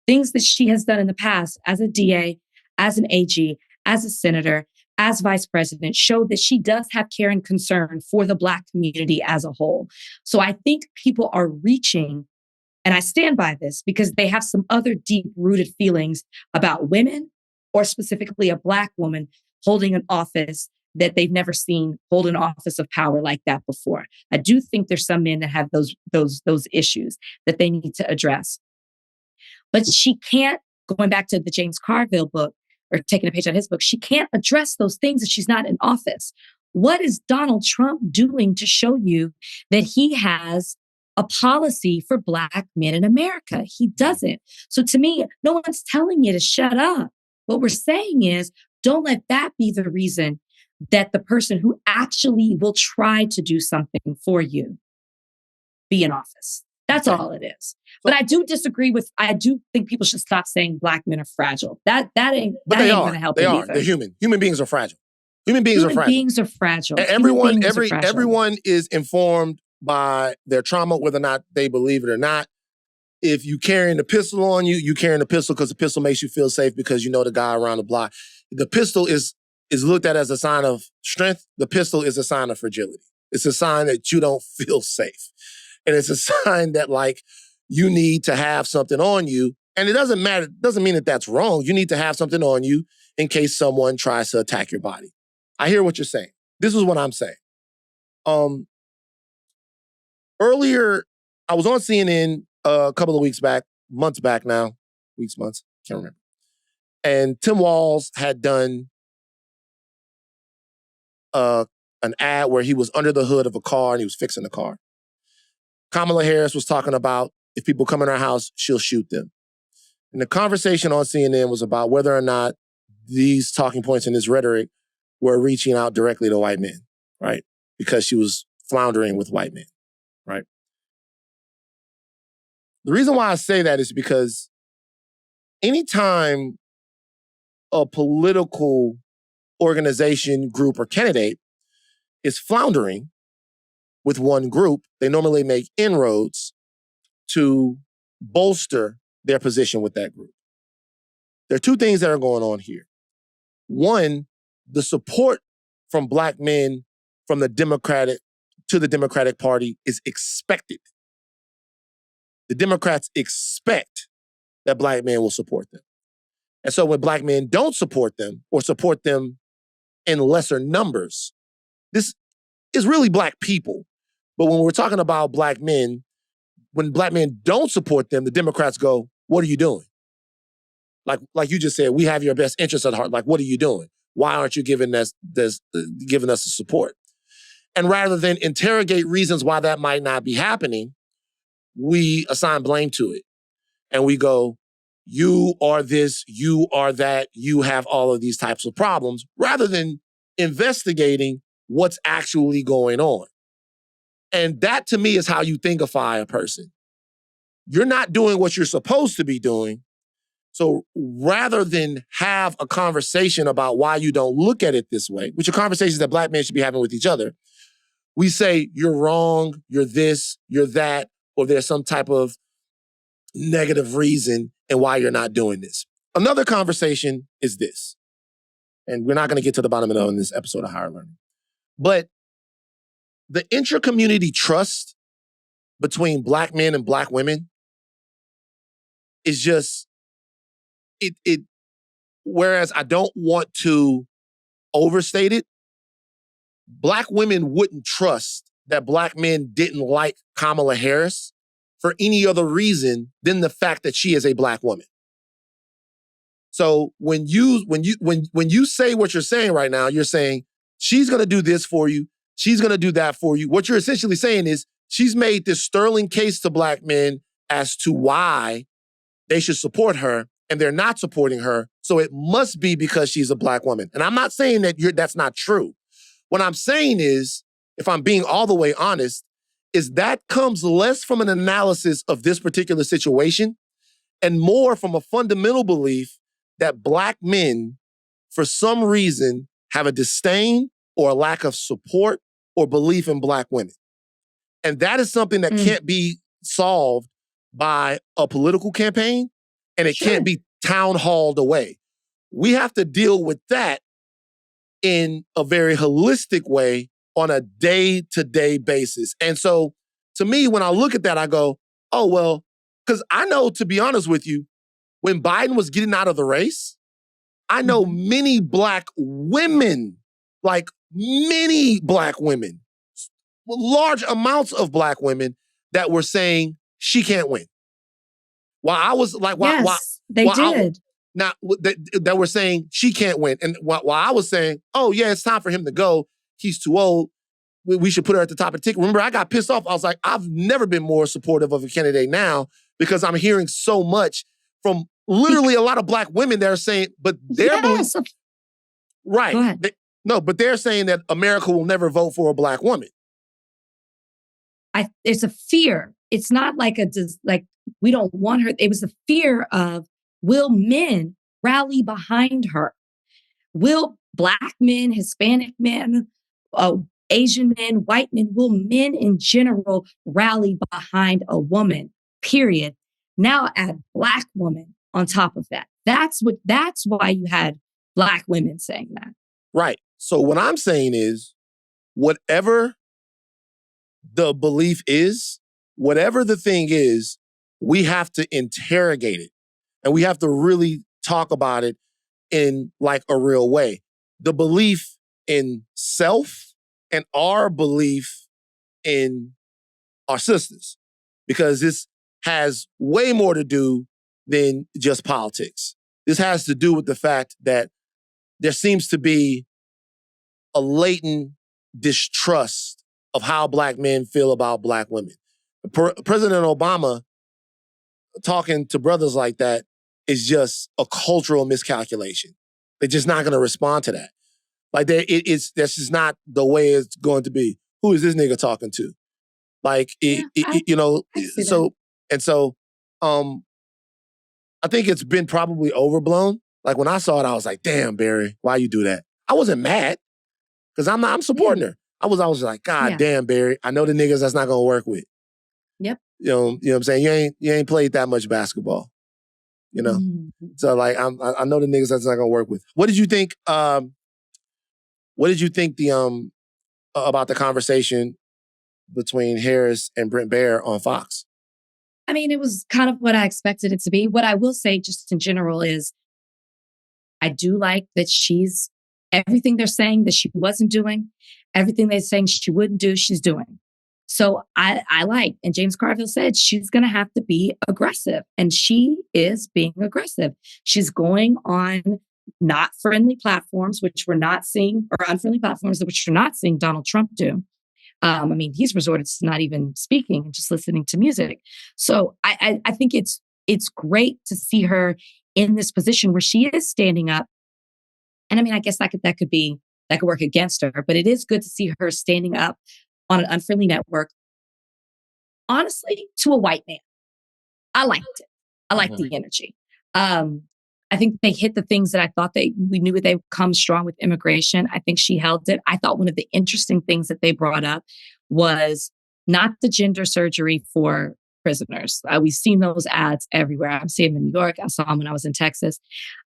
Things that she has done in the past as a DA, as an AG, as a senator, as vice president, show that she does have care and concern for the Black community as a whole. So I think people are reaching, and I stand by this, because they have some other deep-rooted feelings about women, or specifically a Black woman holding an office that they've never seen hold an office of power like that before. I do think there's some men that have those issues that they need to address. But she can't, going back to the James Carville book, or taking a page out of his book. She can't address those things if she's not in office. What is Donald Trump doing to show you that he has a policy for Black men in America? He doesn't. So to me, no one's telling you to shut up. What we're saying is, don't let that be the reason that the person who actually will try to do something for you be in office. That's all it is. But I do disagree with, I do think people should stop saying Black men are fragile. That ain't going to help They them are. either. They're human. Human beings are fragile. Human beings are fragile. Beings are fragile. Everyone is informed by their trauma, whether or not they believe it or not. If you carrying a pistol on you, you carrying a pistol because the pistol makes you feel safe because you know the guy around the block. The pistol is looked at as a sign of strength. The pistol is a sign of fragility. It's a sign that you don't feel safe. And it's a sign that, like, you need to have something on you. And it doesn't matter. It doesn't mean that that's wrong. You need to have something on you in case someone tries to attack your body. I hear what you're saying. This is what I'm saying. Earlier, I was on CNN a couple of weeks back, months, can't remember. And Tim Walz had done an ad where he was under the hood of a car and he was fixing the car. Kamala Harris was talking about if people come in her house, she'll shoot them. And the conversation on CNN was about whether or not these talking points and this rhetoric were reaching out directly to white men, right? Because she was floundering with white men, right? The reason why I say that is because anytime a political organization, group, or candidate is floundering with one group, they normally make inroads to bolster their position with that group. There are two things that are going on here. One, the support from Black men from the Democratic Party is expected. The Democrats expect that Black men will support them. And so when Black men don't support them or support them in lesser numbers, this is really Black people. But when we're talking about Black men, when Black men don't support them, the Democrats go, what are you doing? Like you just said, we have your best interests at heart. Like, what are you doing? Why aren't you giving us the support? And rather than interrogate reasons why that might not be happening, we assign blame to it. And we go, you are this, you are that, you have all of these types of problems, rather than investigating what's actually going on. And that, to me, is how you thingify a person. You're not doing what you're supposed to be doing. So rather than have a conversation about why you don't look at it this way, which are conversations that Black men should be having with each other, we say, you're wrong, you're this, you're that, or there's some type of negative reason and why you're not doing this. Another conversation is this, and we're not going to get to the bottom of it in this episode of Higher Learning, but the intra-community trust between Black men and Black women is just, whereas I don't want to overstate it, Black women wouldn't trust that Black men didn't like Kamala Harris for any other reason than the fact that she is a Black woman. So when you say what you're saying right now, you're saying she's going to do this for you, she's going to do that for you. What you're essentially saying is she's made this sterling case to Black men as to why they should support her, and they're not supporting her. So it must be because she's a Black woman. And I'm not saying that that's not true. What I'm saying is, if I'm being all the way honest, is that comes less from an analysis of this particular situation and more from a fundamental belief that Black men, for some reason, have a disdain or a lack of support or belief in Black women. And that is something that can't be solved by a political campaign, and it can't be town halled away. We have to deal with that in a very holistic way on a day-to-day basis. And so, to me, when I look at that, I go, oh, well, because I know, to be honest with you, when Biden was getting out of the race, I know many Black women, like many Black women, large amounts of Black women that were saying she can't win. While I was like, they did. Now, that were saying she can't win. And while I was saying, oh, yeah, it's time for him to go. He's too old. We should put her at the top of the ticket. Remember, I got pissed off. I was like, I've never been more supportive of a candidate now because I'm hearing so much from literally a lot of Black women that are saying, but they're right. Go ahead. But they're saying that America will never vote for a Black woman. There's a fear. It's not like we don't want her. It was the fear of, will men rally behind her? Will Black men, Hispanic men, Asian men, white men, will men in general rally behind a woman, period? Now add Black woman on top of that. That's why you had Black women saying that. Right. So what I'm saying is, whatever the belief is, whatever the thing is, we have to interrogate it. And we have to really talk about it in like a real way. The belief in self and our belief in our sisters. Because this has way more to do than just politics. This has to do with the fact that there seems to be a latent distrust of how Black men feel about Black women. President Obama talking to brothers like that is just a cultural miscalculation. They're just not going to respond to that. Like that's just not the way it's going to be. Who is this nigga talking to? Like, I think it's been probably overblown. Like when I saw it, I was like, damn, Barry, why you do that? I wasn't mad because I'm supporting her. I was like, God damn, Barry, I know the niggas that's not going to work with. Yep. You know what I'm saying? You ain't played that much basketball. You know? Mm-hmm. So like, I know the niggas that's not gonna work with. What did you think? What did you think about the conversation between Harris and Brent Baier on Fox? I mean, it was kind of what I expected it to be. What I will say just in general is I do like that she's everything they're saying that she wasn't doing, everything they're saying she wouldn't do, she's doing. So I like, and James Carville said she's going to have to be aggressive, and she is being aggressive. She's going on not friendly platforms, which we're not seeing, or unfriendly platforms, which we're not seeing Donald Trump do. I mean, he's resorted to not even speaking and just listening to music. So I think it's great to see her in this position where she is standing up. And I mean, I guess that could work against her, but it is good to see her standing up on an unfriendly network, honestly, to a white man. I liked it. I liked the energy. I think they hit the things that I thought we knew they would come strong with immigration. I think she held it. I thought one of the interesting things that they brought up was not the gender surgery for prisoners. We've seen those ads everywhere. I'm seeing them in New York. I saw them when I was in Texas.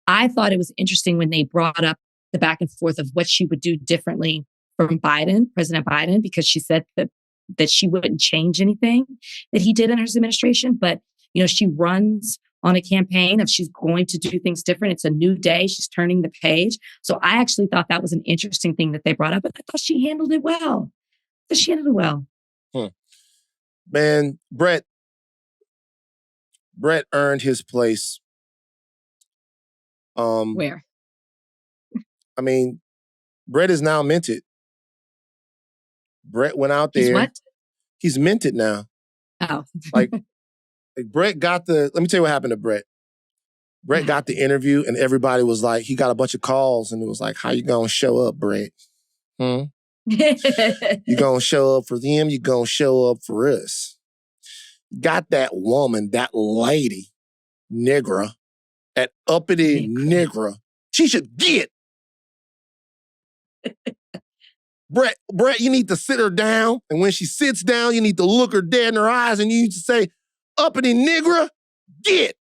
I thought it was interesting when they brought up the back and forth of what she would do differently from President Biden, because she said that she wouldn't change anything that he did in his administration. But, she runs on a campaign of she's going to do things different. It's a new day. She's turning the page. So I actually thought that was an interesting thing that they brought up. And I thought she handled it well. Man, Brett earned his place. Where? I mean, Brett is now minted. Brett went out there. He's what? He's minted now. Oh. like Brett got let me tell you what happened to Brett. Brett got the interview and everybody was like, he got a bunch of calls and it was like, how you gonna show up, Brett? You gonna show up for them, you gonna show up for us. Got that woman, that lady, Negra, that uppity Negra. She should get. Brett, you need to sit her down. And when she sits down, you need to look her dead in her eyes and you need to say, uppity Negra, get.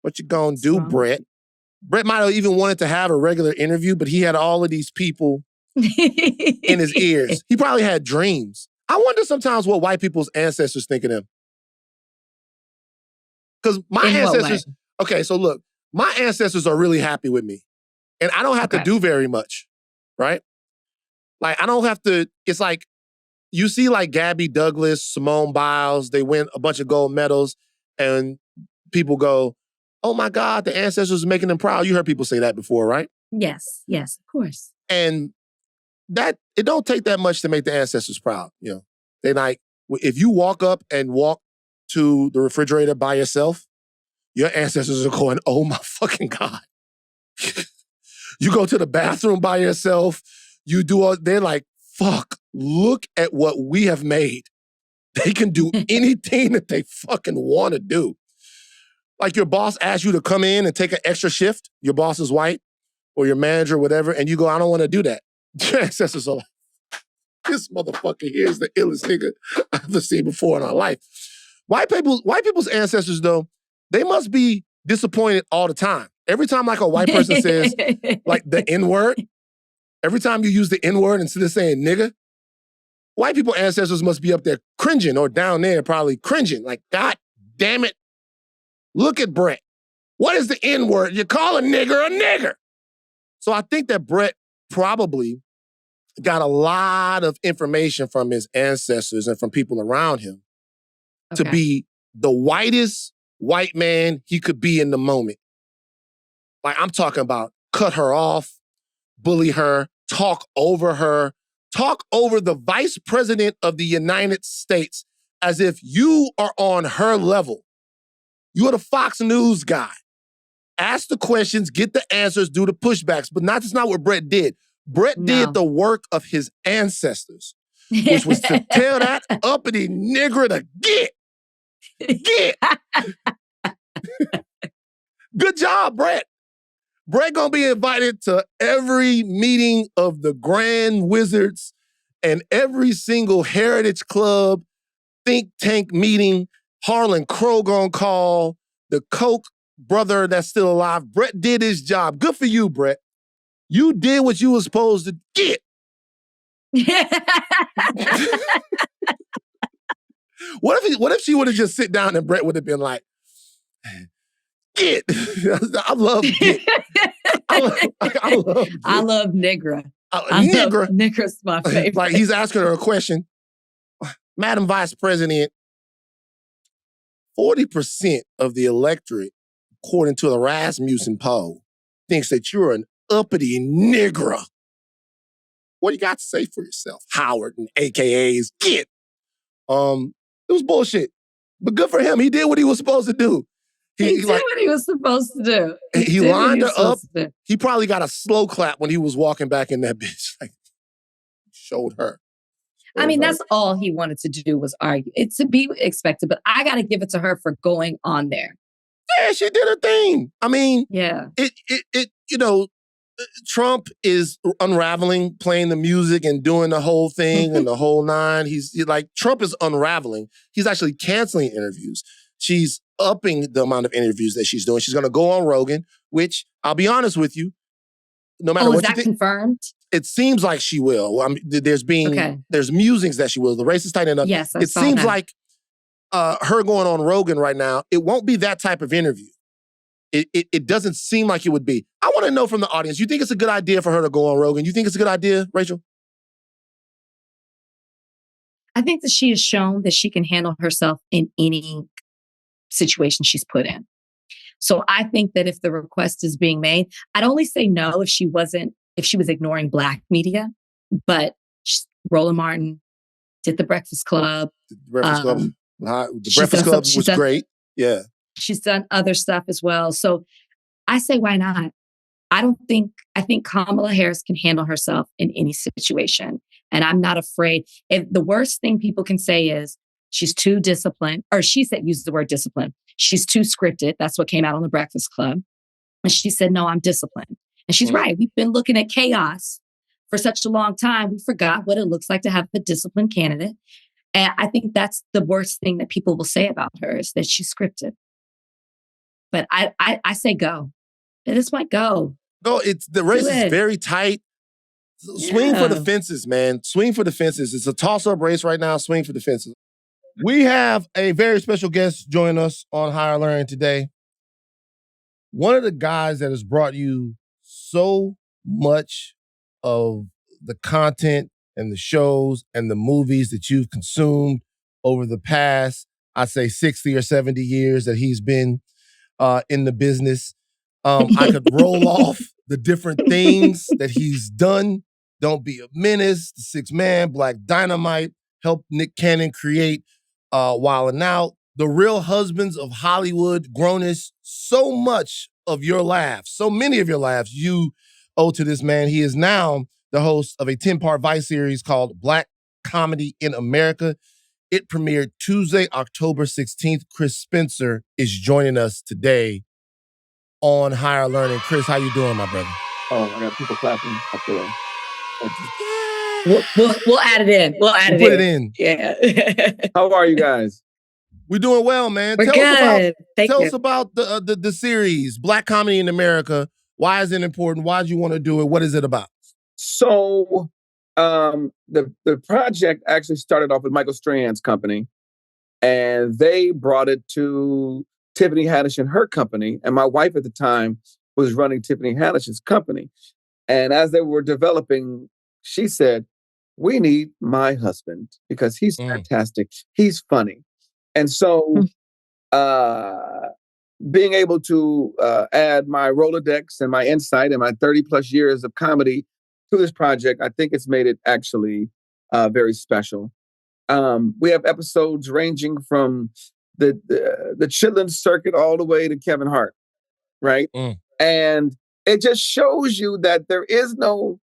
What you gonna do, Brett? Brett might have even wanted to have a regular interview, but he had all of these people in his ears. He probably had dreams. I wonder sometimes what white people's ancestors think of them. Because my ancestors, okay, so look, my ancestors are really happy with me. And I don't have to do very much, right? Like, I don't have to, it's like, you see like Gabby Douglas, Simone Biles, they win a bunch of gold medals and people go, oh my God, the ancestors are making them proud. You heard people say that before, right? Yes, of course. And that it don't take that much to make the ancestors proud. You know, they like, if you walk up and walk to the refrigerator by yourself, your ancestors are going, oh my fucking God. You go to the bathroom by yourself, you do all, they're like, fuck, look at what we have made. They can do anything that they fucking want to do. Like your boss asks you to come in and take an extra shift, your boss is white, or your manager, or whatever, and you go, I don't want to do that. Your ancestors are like, this motherfucker here is the illest nigga I've ever seen before in our life. White people's ancestors, though, they must be disappointed all the time. Every time like a white person says like the N-word, every time you use the N-word instead of saying nigga, white people ancestors must be up there cringing or down there probably cringing. Like, God damn it. Look at Brett. What is the N-word? You call a nigger a nigger. So I think that Brett probably got a lot of information from his ancestors and from people around him to be the whitest white man he could be in the moment. Like, I'm talking about cut her off, bully her, talk over the vice president of the United States as if you are on her level. You're the Fox News guy. Ask the questions, get the answers, do the pushbacks, but that's not what Brett did. Brett did the work of his ancestors, which was to tell that uppity nigger to get. Good job, Brett. Brett gonna be invited to every meeting of the Grand Wizards and every single Heritage Club, think tank meeting. Harlan Crow gonna call, the Koch brother that's still alive. Brett did his job. Good for you, Brett. You did what you were supposed to get. What if she would have just sit down and Brett would have been like, get. I love get. I love get. I love Nigra. Nigra. Nigra's my favorite. Like he's asking her a question. Madam Vice President, 40% of the electorate, according to the Rasmussen poll, thinks that you're an uppity nigger. What do you got to say for yourself, Howard and AKAs? Get. It was bullshit. But good for him. He did what he was supposed to do. He did what he was supposed to do. He lined her up. He probably got a slow clap when he was walking back in that bitch. Like, showed her. I mean, that's all he wanted to do was argue. It's to be expected, but I got to give it to her for going on there. Yeah, she did her thing. I mean, yeah. Trump is unraveling, playing the music and doing the whole thing and the whole nine. Trump is unraveling. He's actually canceling interviews. She's upping the amount of interviews that she's doing. She's going to go on Rogan, which I'll be honest with you, no matter what you think. Is that confirmed? It seems like she will. There's musings that she will. The race is tightening up. Yes, it seems like her going on Rogan right now, it won't be that type of interview. It doesn't seem like it would be. I want to know from the audience, you think it's a good idea for her to go on Rogan? You think it's a good idea, Rachel? I think that she has shown that she can handle herself in any situation she's put in. So I think that if the request is being made, I'd only say no if she was ignoring Black media. But Roland Martin did The Breakfast Club. The Breakfast Club was great. Yeah. She's done other stuff as well. So I say, why not? I think Kamala Harris can handle herself in any situation. And I'm not afraid. If the worst thing people can say is she's too disciplined, or used the word discipline. She's too scripted. That's what came out on The Breakfast Club. And she said, no, I'm disciplined. And she's right. We've been looking at chaos for such a long time. We forgot what it looks like to have a disciplined candidate. And I think that's the worst thing that people will say about her is that she's scripted. But I say go. At this point, go. Go. The race is very tight. Swing for the fences, man. Swing for the fences. It's a toss-up race right now. Swing for the fences. We have a very special guest joining us on Higher Learning today. One of the guys that has brought you so much of the content and the shows and the movies that you've consumed over the past, I'd say 60 or 70 years that he's been in the business. I could roll off the different things that he's done. Don't Be a Menace, The Sixth Man, Black Dynamite, helped Nick Cannon create Wild 'N Out, The Real Husbands of Hollywood, Grownish. So much of your laughs, so many of your laughs you owe to this man. He is now the host of a 10-part Vice series called Black Comedy in America. It premiered Tuesday, October 16th. Chris Spencer is joining us today on Higher Learning. Chris, how you doing, my brother? Oh, I got people clapping up there. We'll add it in. We'll put it in. Yeah. How are you guys? We're doing well, man. We're good. Tell us about the series, Black Comedy in America. Why is it important? Why do you want to do it? What is it about? So the project actually started off with Michael Strahan's company, and they brought it to Tiffany Haddish and her company. And my wife at the time was running Tiffany Haddish's company. And as they were developing, she said, "We need my husband because he's fantastic. He's funny." And so being able to add my Rolodex and my insight and my 30 plus years of comedy to this project, I think it's made it actually very special. We have episodes ranging from the Chitlin circuit all the way to Kevin Hart, right? And it just shows you that there is no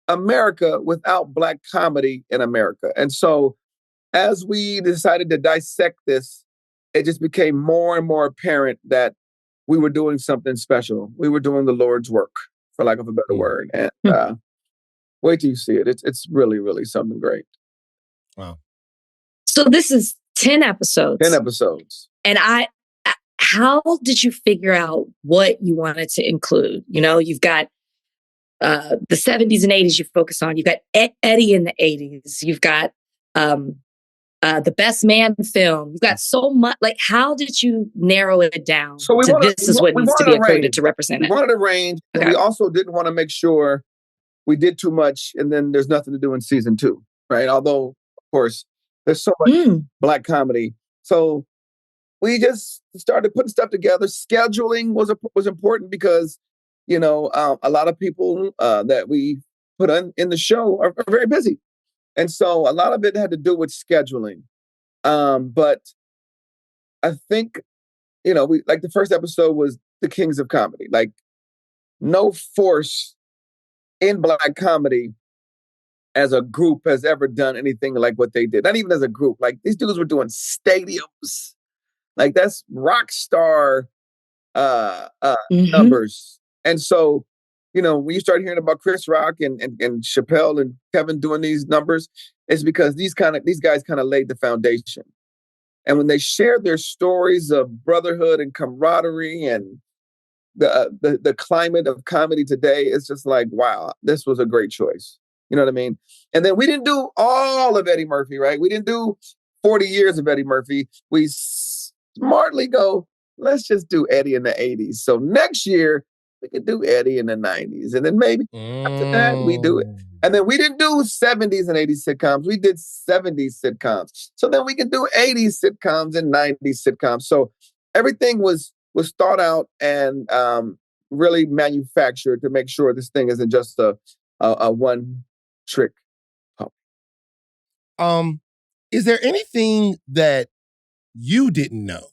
America without Black comedy in America. And so as we decided to dissect this, it just became more and more apparent that we were doing something special. We were doing the Lord's work, for lack of a better word. And wait till you see it. It's really, really something great. Wow. So this is 10 episodes. 10 episodes. And how did you figure out what you wanted to include? You know, you've got the 70s and 80s you focus on. You've got Eddie in the 80s. You've got the Best Man film. You've got so much. Like, how did you narrow it down to this is what needs to be included to represent it? We wanted a range. Okay. We also didn't want to make sure we did too much and then there's nothing to do in season 2, right? Although, of course, there's so much Black comedy. So we just started putting stuff together. Scheduling was important because, you know, a lot of people that we put in the show are very busy. And so a lot of it had to do with scheduling. But I think, you know, we like the first episode was the Kings of Comedy. Like, no force in Black comedy as a group has ever done anything like what they did. Not even as a group. Like, these dudes were doing stadiums. Like, that's rock star numbers. And so, you know, when you start hearing about Chris Rock and Chappelle and Kevin doing these numbers, it's because these guys kind of laid the foundation. And when they shared their stories of brotherhood and camaraderie and the climate of comedy today, it's just like, wow, this was a great choice. You know what I mean? And then we didn't do all of Eddie Murphy, right? We didn't do 40 years of Eddie Murphy. We smartly go, let's just do Eddie in the 80s. So next year, we could do Eddie in the 90s. And then maybe after that, we do it. And then we didn't do 70s and 80s sitcoms. We did 70s sitcoms. So then we can do 80s sitcoms and 90s sitcoms. So everything was thought out and really manufactured to make sure this thing isn't just a one-trick pony. Is there anything that you didn't know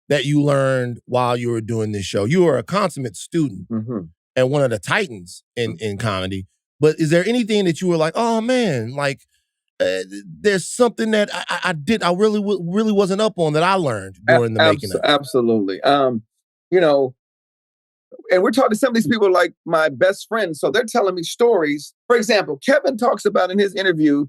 that you learned while you were doing this show? You were a consummate student and one of the titans in comedy. But is there anything that you were like, oh man, like there's something that I really wasn't up on that I learned during the making of it? Absolutely. You know, and we're talking to some of these people like my best friends. So they're telling me stories. For example, Kevin talks about in his interview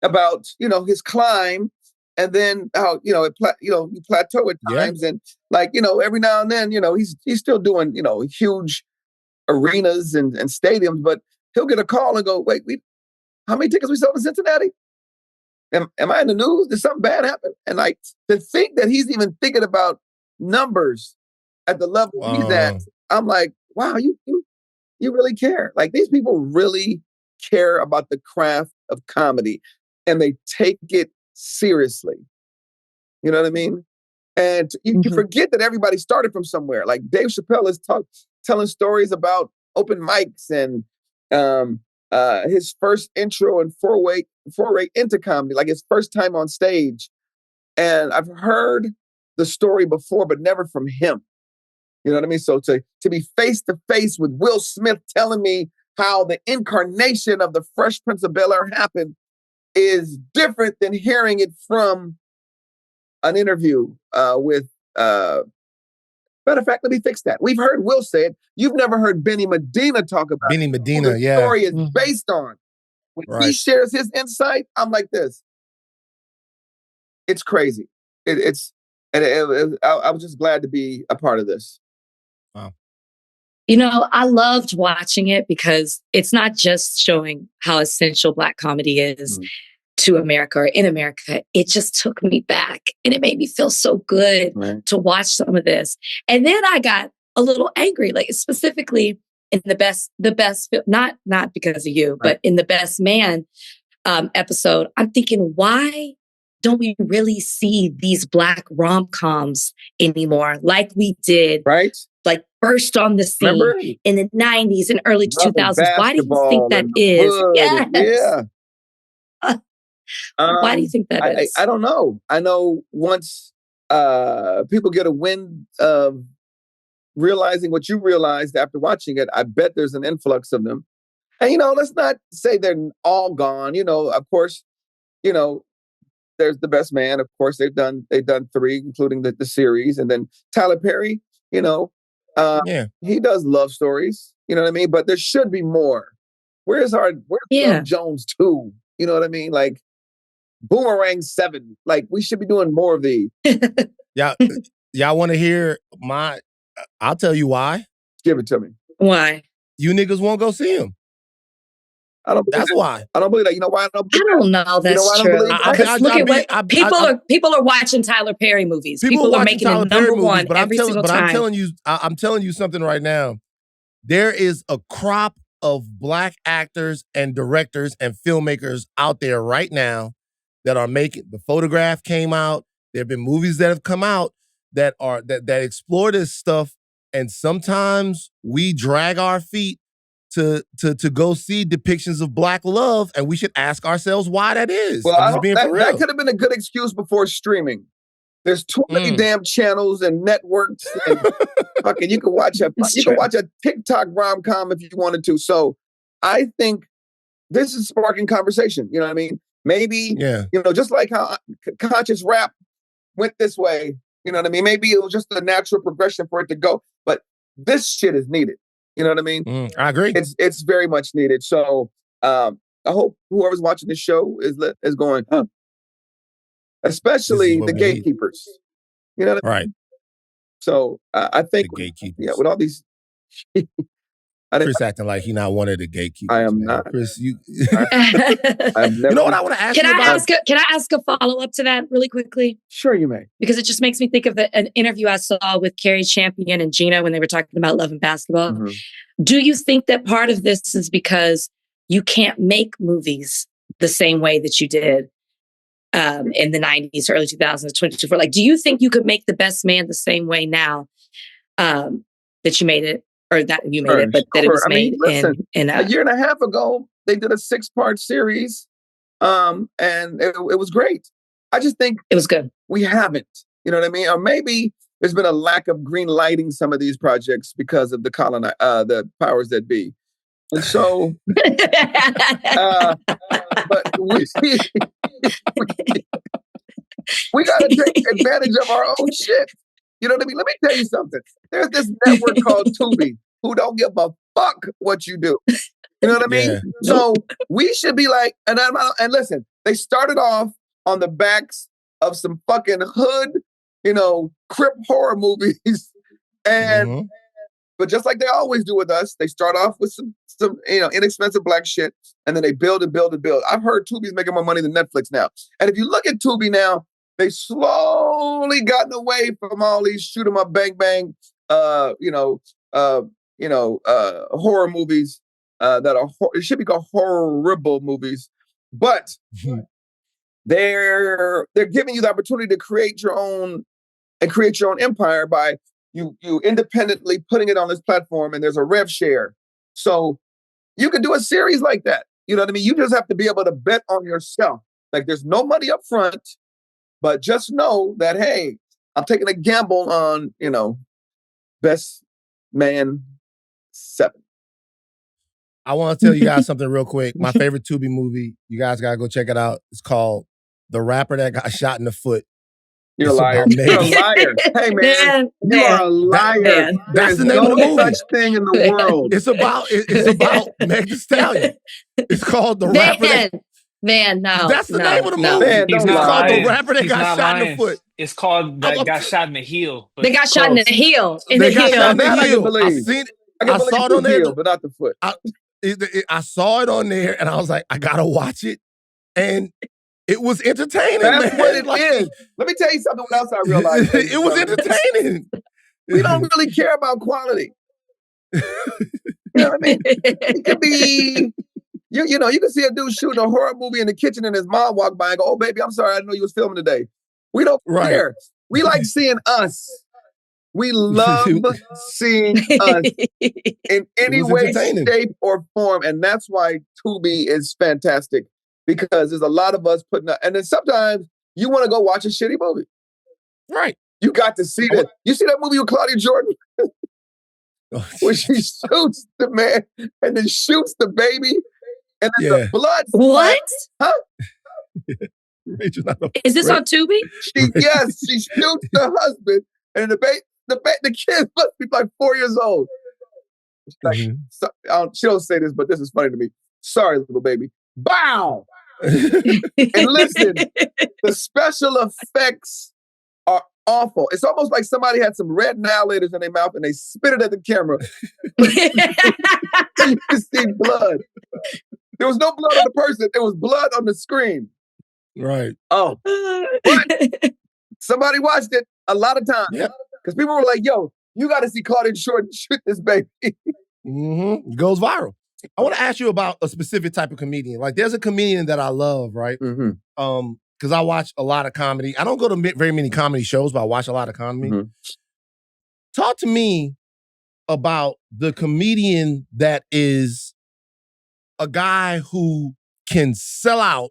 about, you know, his climb. And then how, you know, you plateau at times. And like, you know, every now and then, you know, he's still doing, you know, huge arenas and stadiums, but he'll get a call and go, wait, how many tickets we sold in Cincinnati? Am I in the news? Did something bad happen? And like, to think that he's even thinking about numbers at the level he's at, I'm like, wow, you really care. Like, these people really care about the craft of comedy and they take it seriously. You know what I mean? And you Mhm. forget that everybody started from somewhere. Like Dave Chappelle is telling stories about open mics and his first intro and foray into comedy, like his first time on stage. And I've heard the story before, but never from him. You know what I mean? So to be face to face with Will Smith telling me how the incarnation of the Fresh Prince of Bel-Air happened is different than hearing it from an interview with. Matter of fact, let me fix that. We've heard Will say it. You've never heard Benny Medina talk about Benny who Medina, the yeah. story is Mhm. based on. When he Right. shares his insight, I'm like this. It's crazy. I was just glad to be a part of this. You know, I loved watching it because it's not just showing how essential Black comedy is Mhm. to America or in America. It just took me back and it made me feel so good Right. to watch some of this. And then I got a little angry, like specifically in the best, not because of you, Right. but in the Best Man episode, I'm thinking, why don't we really see these Black rom-coms anymore like we did, Right? like burst on the scene Remember? in the 90s and early Love and 2000s? Why do you think basketball that and the is? wood. Yes. Yeah. Why do you think that is? I don't know. I know once people get a wind of realizing what you realized after watching it, I bet there's an influx of them. And let's not say they're all gone. Of course, there's The Best Man. Of course, they've done 3, including the series, and then Tyler Perry. Yeah. He does love stories. You know what I mean? But there should be more. Where's Yeah. Love Jones 2? You know what I mean? Like Boomerang 7. Like we should be doing more of these. Y'all want to hear I'll tell you why. Give it to me. Why? You niggas won't go see him. I don't believe That's that. why. I don't believe that. You know why I don't I believe don't know. That's why I don't true. believe that? Because look at what I- people are watching Tyler Perry movies. People are watching making Tyler him Perry number movies, one but every single time. I'm telling you something right now. There is a crop of Black actors and directors and filmmakers out there right now that are making. The Photograph came out. There have been movies that have come out that explore this stuff, and sometimes we drag our feet to go see depictions of Black love, and we should ask ourselves why that is. Well, I'm just being for real. that could have been a good excuse before streaming. There's too many damn channels and networks, and fucking you can watch a TikTok rom-com if you wanted to. So I think this is sparking conversation. You know what I mean? Maybe just like how conscious rap went this way. You know what I mean? Maybe it was just a natural progression for it to go, but this shit is needed. You know what I mean? I agree. It's very much needed. So I hope whoever's watching this show is going, huh? Especially the gatekeepers. You know what I mean? Right. So I think, the gatekeepers. Yeah, with all these. Chris acting like he not one of the gatekeepers. I am man. not. Chris, I've never. You know what I want to ask Can you I about? can I ask a follow up to that really quickly? Sure, you may. Because it just makes me think of an interview I saw with Carrie Champion and Gina when they were talking about love and basketball. Mm-hmm. Do you think that part of this is because you can't make movies the same way that you did in the 90s, early 2000s, 2024? Like, do you think you could make The Best Man the same way now that you made it, or that you made it, but that it was made in a year and a half ago? They did a 6-part series, and it was great. I just think it was good. We haven't, you know what I mean? Or maybe there's been a lack of green lighting some of these projects because of the powers that be. And so, but we got to take advantage of our own shit. You know what I mean? Let me tell you something. There's this network called Tubi who don't give a fuck what you do. You know what I mean? Yeah. So we should be like, and listen, they started off on the backs of some fucking hood, Crip horror movies. And but just like they always do with us, they start off with some inexpensive Black shit, and then they build and build and build. I've heard Tubi's making more money than Netflix now. And if you look at Tubi now, they slowly gotten away from all these shoot 'em up, bang bang, horror movies that are it should be called horrible movies, but they're giving you the opportunity to create your own and create your own empire by you independently putting it on this platform, and there's a rev share. So you could do a series like that. You know what I mean? You just have to be able to bet on yourself. Like there's no money up front, but just know that, hey, I'm taking a gamble on, Best Man 7. I want to tell you guys something real quick. My favorite Tubi movie, you guys got to go check it out. It's called The Rapper That Got Shot in the Foot. You're a It's liar. about You're a Meg. liar. Hey, man, you are a liar. man. That's There's the name of the no movie. such thing in the world. It's about Meg Thee Stallion. It's called The Rapper That... Man, no. That's the no, name of the no. movie. Man, It's don't called lie. The Rapper That He's Got not Shot in the lying. Foot. It's called That Got Shot in the Heel. But They got shot in the heel. In They the got shot in heel. the That I can heel. I believe. seen it. I can I believe saw it the on there. heel, but not the foot. I saw it on there, and I was like, I gotta watch it, and it was entertaining. That's man. what it Like, is. Let me tell you something else I realized. It was entertaining. We don't really care about quality. You know what I mean? It could be, you can see a dude shooting a horror movie in the kitchen and his mom walk by and go, "Oh, baby, I'm sorry, I didn't know you was filming today." We don't Right. care. We like seeing us. We love seeing us in any was way, entertaining. shape, or form. And that's why Tubi is fantastic, because there's a lot of us putting up. And then sometimes you want to go watch a shitty movie. Right. You got to see that. You see that movie with Claudia Jordan? Where she shoots the man and then shoots the baby, and then the blood. What? Huh? Is this on Tubi? Yes, she shoots the husband, and the kid must be like 4 years old. Like, she don't say this, but this is funny to me. Sorry, little baby. Bow! And listen, the special effects are awful. It's almost like somebody had some red annihilators in their mouth and they spit it at the camera. And you can see blood. There was no blood on the person. There was blood on the screen. Right. Oh. But somebody watched it a lot of times. Because people were like, yo, you got to see Claudia Jordan shoot this baby. It goes viral. I want to ask you about a specific type of comedian. Like, there's a comedian that I love, right? Because I watch a lot of comedy. I don't go to very many comedy shows, but I watch a lot of comedy. Talk to me about the comedian that is a guy who can sell out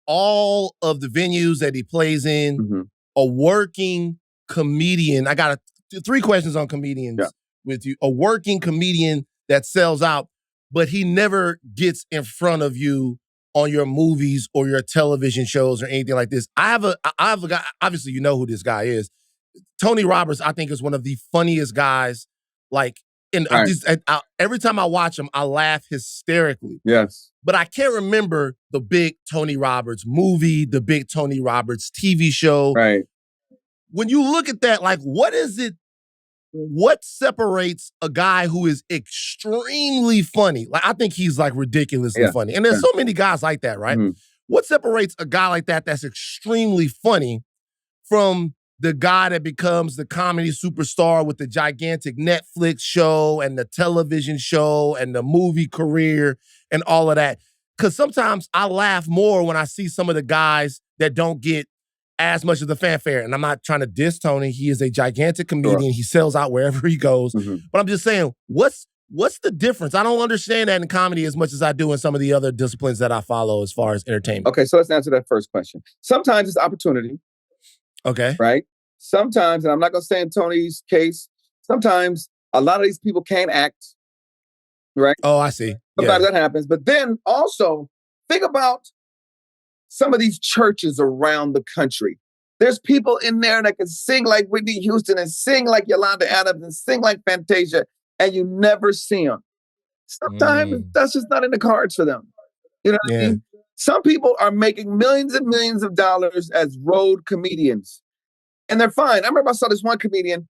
all of the venues that he plays in, a working comedian. I got 3 questions on comedians with you. A working comedian that sells out, but he never gets in front of you on your movies or your television shows or anything like this. I have a guy, obviously you know who this guy is. Tony Roberts, I think, is one of the funniest guys. Like, every time I watch him, I laugh hysterically. Yes. But I can't remember the big Tony Roberts movie, the big Tony Roberts TV show. Right. When you look at that, like, what is it? What separates a guy who is extremely funny? Like, I think he's like ridiculously funny. And there's so many guys like that, right? What separates a guy like that that's extremely funny from the guy that becomes the comedy superstar with the gigantic Netflix show and the television show and the movie career and all of that? Because sometimes I laugh more when I see some of the guys that don't get as much of the fanfare. And I'm not trying to diss Tony. He is a gigantic comedian. He sells out wherever he goes. But I'm just saying, what's the difference? I don't understand that in comedy as much as I do in some of the other disciplines that I follow as far as entertainment. Okay, so let's answer that first question. Sometimes it's opportunity. Okay. Right? Sometimes, and I'm not going to say in Tony's case, sometimes a lot of these people can't act. Right? Oh, I see. Sometimes that happens. But then also, think about some of these churches around the country. There's people in there that can sing like Whitney Houston and sing like Yolanda Adams and sing like Fantasia, and you never see them. Sometimes that's just not in the cards for them. You know what I mean? Some people are making millions and millions of dollars as road comedians, and they're fine. I remember I saw this one comedian.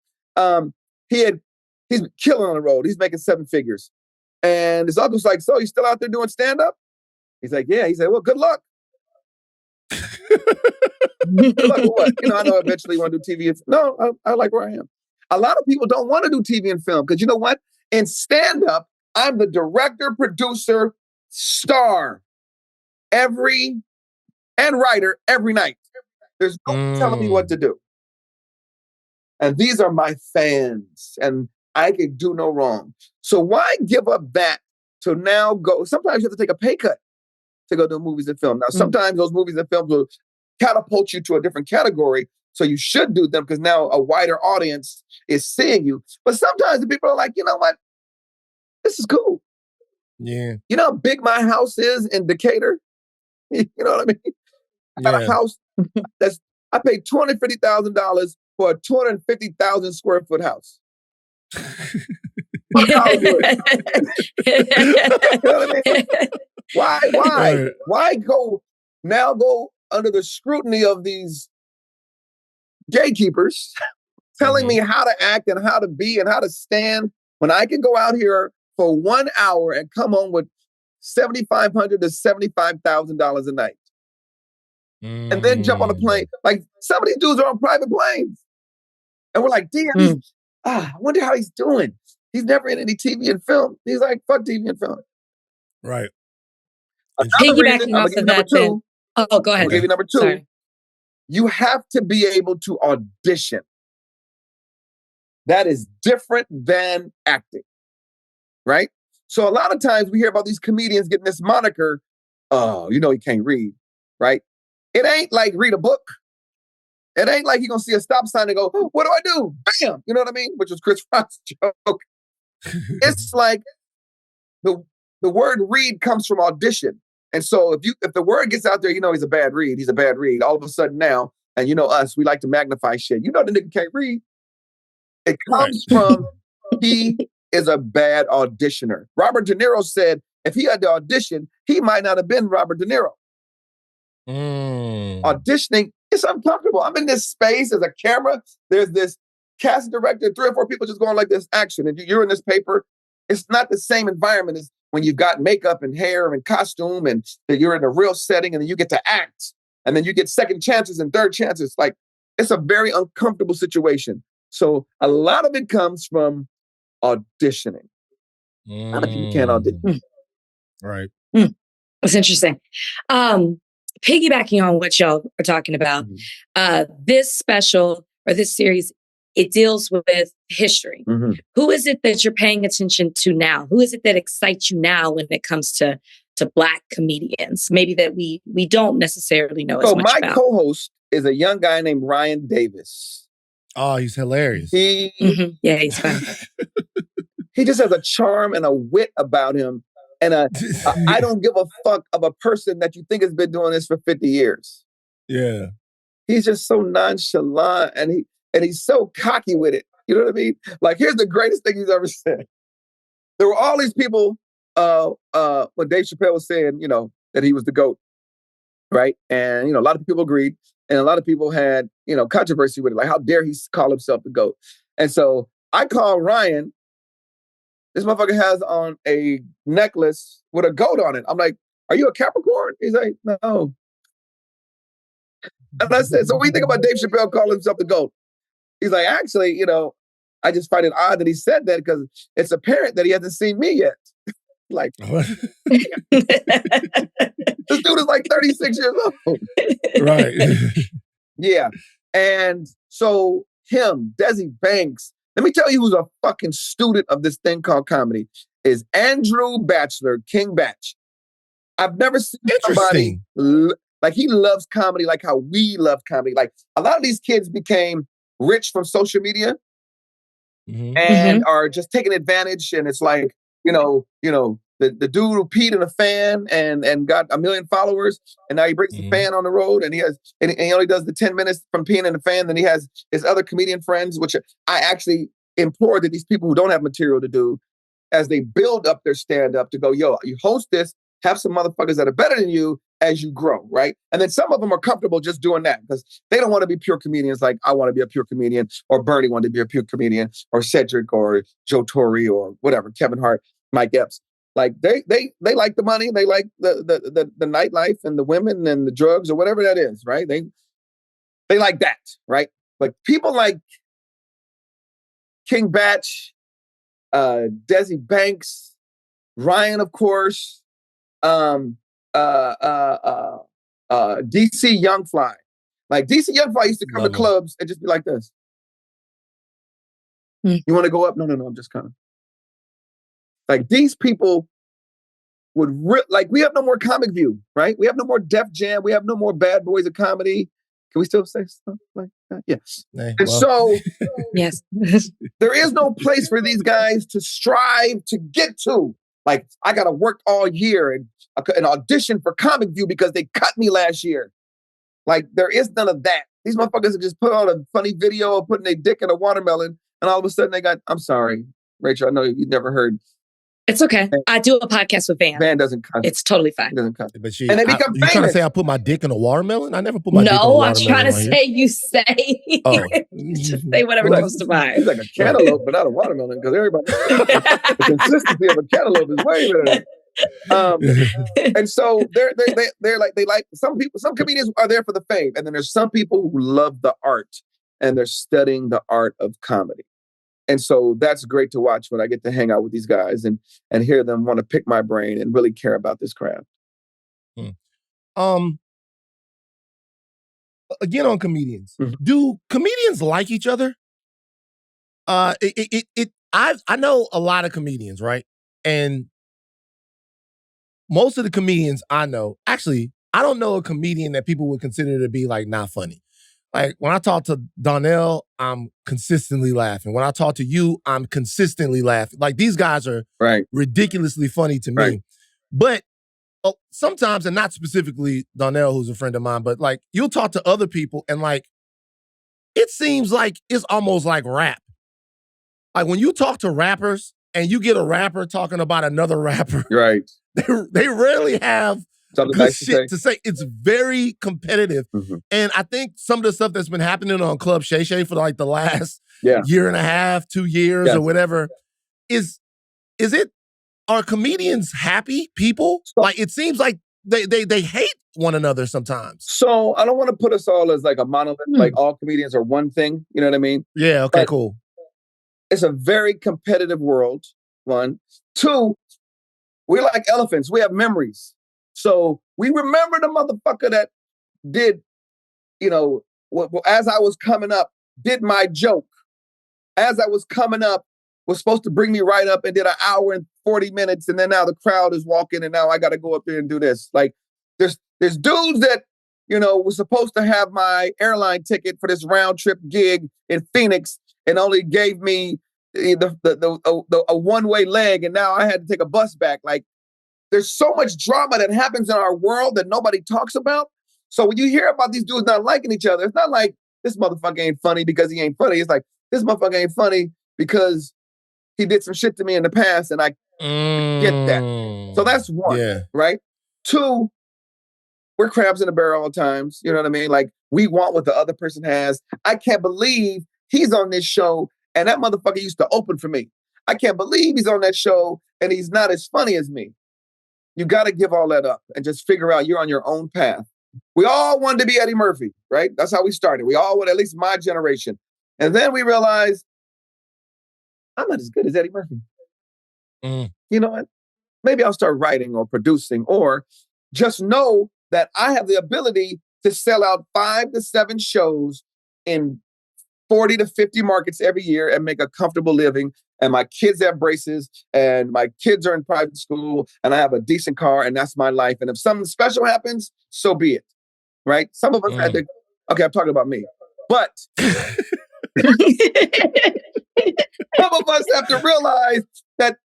He's killing on the road. He's making 7 figures. And his uncle's like, "So you still out there doing stand-up?" He's like, "Yeah." He said, "Well, good luck." Good luck with what? I know eventually you want to do TV. No, I like where I am. A lot of people don't want to do TV and film because you know what? In stand-up, I'm the director, producer, star and writer every night. There's no telling me what to do. and these are my fans, and I can do no wrong. So why give up that to now go? Sometimes you have to take a pay cut to go to movies and film. Now, sometimes those movies and films will catapult you to a different category. So you should do them because now a wider audience is seeing you. But sometimes the people are like, you know what? This is cool. Yeah. You know how big my house is in Decatur? You know what I mean? I got a house I paid $250,000 for a 250,000 square foot house. Fuck Hollywood. You know what I mean? Why? Right. Why go under the scrutiny of these gatekeepers telling me how to act and how to be and how to stand when I can go out here for 1 hour and come home with $7,500 to $75,000 a night? And then jump on a plane. Like, some of these dudes are on private planes. And we're like, damn, I wonder how he's doing. He's never in any TV and film. He's like, fuck TV and film. Right. Another reason, I'm going to give you number two. Oh, go ahead. I'm going to give you number two. Sorry. You have to be able to audition. That is different than acting, right? So a lot of times we hear about these comedians getting this moniker, oh, you know he can't read, right? It ain't like read a book. It ain't like you're going to see a stop sign and go, oh, what do I do? Bam! You know what I mean? Which was Chris Rock's joke. It's like the word read comes from audition. And so if the word gets out there, you know he's a bad read. He's a bad read. All of a sudden now, and you know us, we like to magnify shit. You know the nigga can't read. It comes from he is a bad auditioner. Robert De Niro said if he had to audition, he might not have been Robert De Niro. Auditioning, it's uncomfortable. I'm in this space, there's a camera, there's this casting director, 3 or 4 people just going like this action, and you're in this paper. It's not the same environment as when you've got makeup and hair and costume and you're in a real setting and then you get to act and then you get second chances and third chances. Like, it's a very uncomfortable situation. So a lot of it comes from auditioning. A lot of people can't audition. Right. That's interesting. Piggybacking on what y'all are talking about, this special or this series, it deals with history. Who is it that you're paying attention to now? Who is it that excites you now when it comes to Black comedians? Maybe that we don't necessarily know as much about. So my co-host is a young guy named Ryan Davis. Oh, he's hilarious. Yeah, he's fun. He just has a charm and a wit about him. And I don't give a fuck of a person that you think has been doing this for 50 years. Yeah. He's just so nonchalant and he's so cocky with it. You know what I mean? Like, here's the greatest thing he's ever said. There were all these people when Dave Chappelle was saying, you know, that he was the GOAT, right? And, you know, a lot of people agreed and a lot of people had, you know, controversy with it. Like, how dare he call himself the GOAT? And so I called Ryan. This motherfucker has on a necklace with a goat on it. I'm like, are you a Capricorn? He's like, no. And I said, so what do you think about Dave Chappelle calling himself the GOAT? He's like, actually, you know, I just find it odd that he said that because it's apparent that he hasn't seen me yet. Like, this dude is like 36 years old. Right. Yeah. And so him, Desi Banks, let me tell you who's a fucking student of this thing called comedy, is Andrew Batchelor, King Batch. I've never seen somebody, like, he loves comedy like how we love comedy. Like, a lot of these kids became rich from social media and are just taking advantage. And it's like, you know, the dude who peed in a fan and got 1 million followers, and now he brings the fan on the road, and he only does the 10 minutes from peeing in the fan. Then he has his other comedian friends, which I actually implore that these people who don't have material to do, as they build up their stand-up, to go, yo, you host this, have some motherfuckers that are better than you as you grow, right? And then some of them are comfortable just doing that because they don't want to be pure comedians like I want to be a pure comedian, or Bernie wanted to be a pure comedian, or Cedric, or Joe Torre, or whatever, Kevin Hart, Mike Epps. Like, they like the money, they like the nightlife and the women and the drugs or whatever that is, right? They like that, right? But people like King Batch, Desi Banks, Ryan, of course, DC Young Fly. Like, DC Young Fly used to come to clubs and just be like this. Mm. You want to go up? No, I'm just kind of like these people would like we have no more Comic View, right? We have no more Def Jam. We have no more Bad Boys of Comedy. Can we still say stuff like that? Yes. And so Yes. there is no place for these guys to strive to get to. Like, I got to work all year and audition for Comic View because they cut me last year. Like, there is none of that. These motherfuckers have just put on a funny video of putting their dick in a watermelon, and all of a sudden they got, I'm sorry, Rachel, I know you've never heard. It's okay. I do a podcast with Van. Van doesn't cut. It's totally fine. He doesn't cut. But and they become you famous. trying to say I put my dick in a watermelon? I never put my dick in a No, I'm watermelon. trying to say you say. Just say whatever comes to mind. It's like a cantaloupe, but not a watermelon, because everybody the consistency of a cantaloupe is way better. And so they're like some people, some comedians are there for the fame, and then there's some people who love the art and they're studying the art of comedy. And so that's great to watch when I get to hang out with these guys and hear them want to pick my brain and really care about this craft. Again on comedians, do comedians like each other? I know a lot of comedians, right? And most of the comedians I know, actually, I don't know a comedian that people would consider to be like not funny. Like when I talk to Donnell, I'm consistently laughing. When I talk to you, I'm consistently laughing. Like these guys are ridiculously funny to me. Right. But sometimes, and not specifically Donnell, who's a friend of mine, but like you'll talk to other people and like, it seems like it's almost like rap. Like when you talk to rappers and you get a rapper talking about another rapper, right? They rarely have something good nice shit to say. It's very competitive. And I think some of the stuff that's been happening on Club Shay Shay for like the last year and a half, 2 years or whatever, is it, are comedians happy people? Like it seems like they hate one another sometimes. So I don't want to put us all as like a monolith, like all comedians are one thing. You know what I mean? Yeah, okay, cool. It's a very competitive world, one. Two, we're like elephants. We have memories. So we remember the motherfucker that did, you know, as I was coming up, did my joke. As I was coming up, was supposed to bring me right up and did an hour and 40 minutes. And then now the crowd is walking and now I got to go up there and do this. Like there's dudes that, you know, was supposed to have my airline ticket for this round trip gig in Phoenix and only gave me a one-way leg. And now I had to take a bus back. Like there's so much drama that happens in our world that nobody talks about. So when you hear about these dudes not liking each other, it's not like this motherfucker ain't funny because he ain't funny. It's like this motherfucker ain't funny because he did some shit to me in the past and I get that. So that's one, right? Two, we're crabs in a barrel all times. You know what I mean? Like we want what the other person has. I can't believe he's on this show and that motherfucker used to open for me. I can't believe he's on that show and he's not as funny as me. You got to give all that up and just figure out you're on your own path. We all wanted to be Eddie Murphy, right? That's how we started. We all wanted, at least my generation. And then we realized, I'm not as good as Eddie Murphy. You know what? Maybe I'll start writing or producing or just know that I have the ability to sell out 5 to 7 shows in 40 to 50 markets every year and make a comfortable living. And my kids have braces and my kids are in private school and I have a decent car and that's my life. And if something special happens, so be it. Right? Some of us had to, okay, I'm talking about me, but some of us have to realize that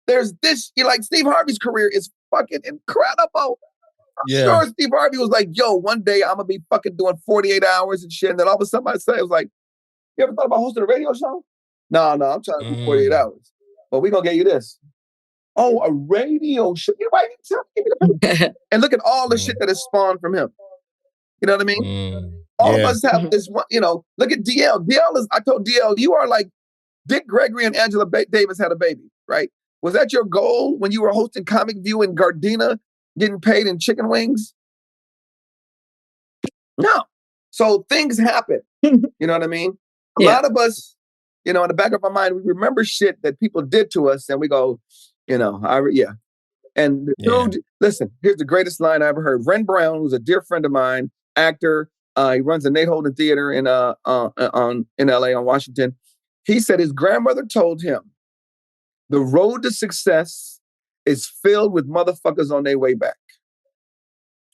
there's this, you know, like Steve Harvey's career is fucking incredible. I'm sure Steve Harvey was like, yo, one day I'm gonna be fucking doing 48 hours and shit. And then all of a sudden I say, it was like, you ever thought about hosting a radio show? No, I'm trying to do 48 hours. But we're gonna get you this. Oh, a radio show. You know, why you tell me? And look at all the shit that has spawned from him. You know what I mean? All of us have this one, you know, look at DL. DL is, I told DL, you are like Dick Gregory and Angela Davis had a baby, right? Was that your goal when you were hosting Comic View in Gardena, getting paid in chicken wings? No. So things happen. You know what I mean? A lot of us, you know, in the back of our mind, we remember shit that people did to us and we go, you know, And dude, listen, here's the greatest line I ever heard. Ren Brown, who's a dear friend of mine, actor. He runs the Nate Holden Theater in LA on Washington. He said his grandmother told him the road to success is filled with motherfuckers on their way back.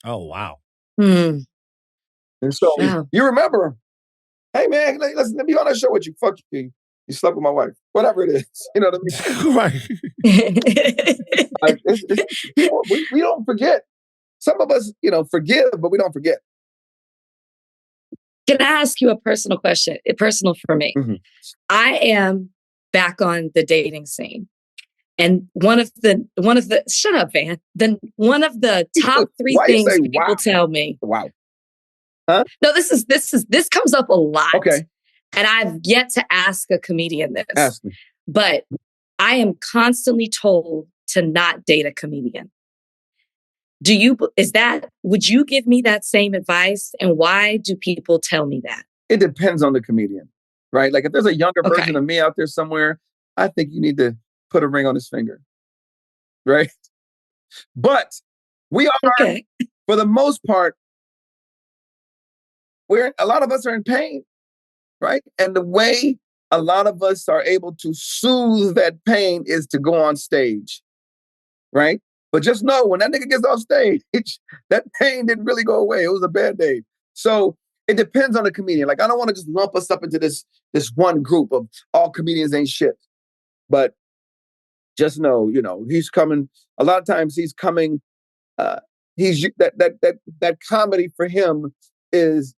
Oh, wow. Hmm. And so Wow. you remember, hey man, let me be on that show with you. Fuck you. You slept with my wife. Whatever it is. You know what I mean? Right. Like, we don't forget. Some of us, forgive, but we don't forget. Can I ask you a personal question? Personal for me. Mm-hmm. I am back on the dating scene. And one of the shut up, Van. Then one of the top 3 Why you things say people wow? tell me. Wow. Huh? No, this comes up a lot. Okay. And I've yet to ask a comedian this. Ask me. But I am constantly told to not date a comedian. Would you give me that same advice? And why do people tell me that? It depends on the comedian, right? Like if there's a younger version of me out there somewhere, I think you need to put a ring on his finger, right? But we are, for the most part, a lot of us are in pain, right? And the way a lot of us are able to soothe that pain is to go on stage, right? But just know when that nigga gets off stage, that pain didn't really go away. It was a Band-Aid. So it depends on the comedian. Like I don't want to just lump us up into this one group of all comedians ain't shit. But just know, he's coming. A lot of times he's coming. He's that comedy for him is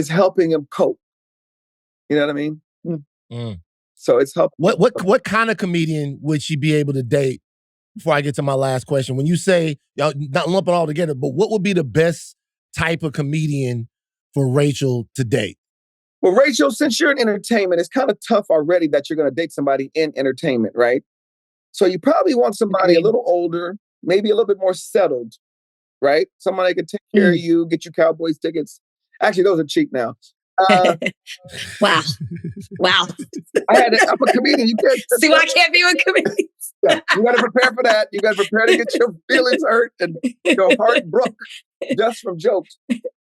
helping him cope. You know what I mean? Mm. So it's helping. What kind of comedian would she be able to date? Before I get to my last question, when you say y'all not lump it all together, but what would be the best type of comedian for Rachel to date? Well, Rachel, since you're in entertainment, it's kind of tough already that you're going to date somebody in entertainment, right? So you probably want somebody a little older, maybe a little bit more settled, right? Somebody that can take care of you, get you Cowboys tickets. Actually, those are cheap now. Wow. I'm a comedian. You can't see why I can't be with comedians. Yeah, you got to prepare for that. You got to prepare to get your feelings hurt and your heart broke just from jokes.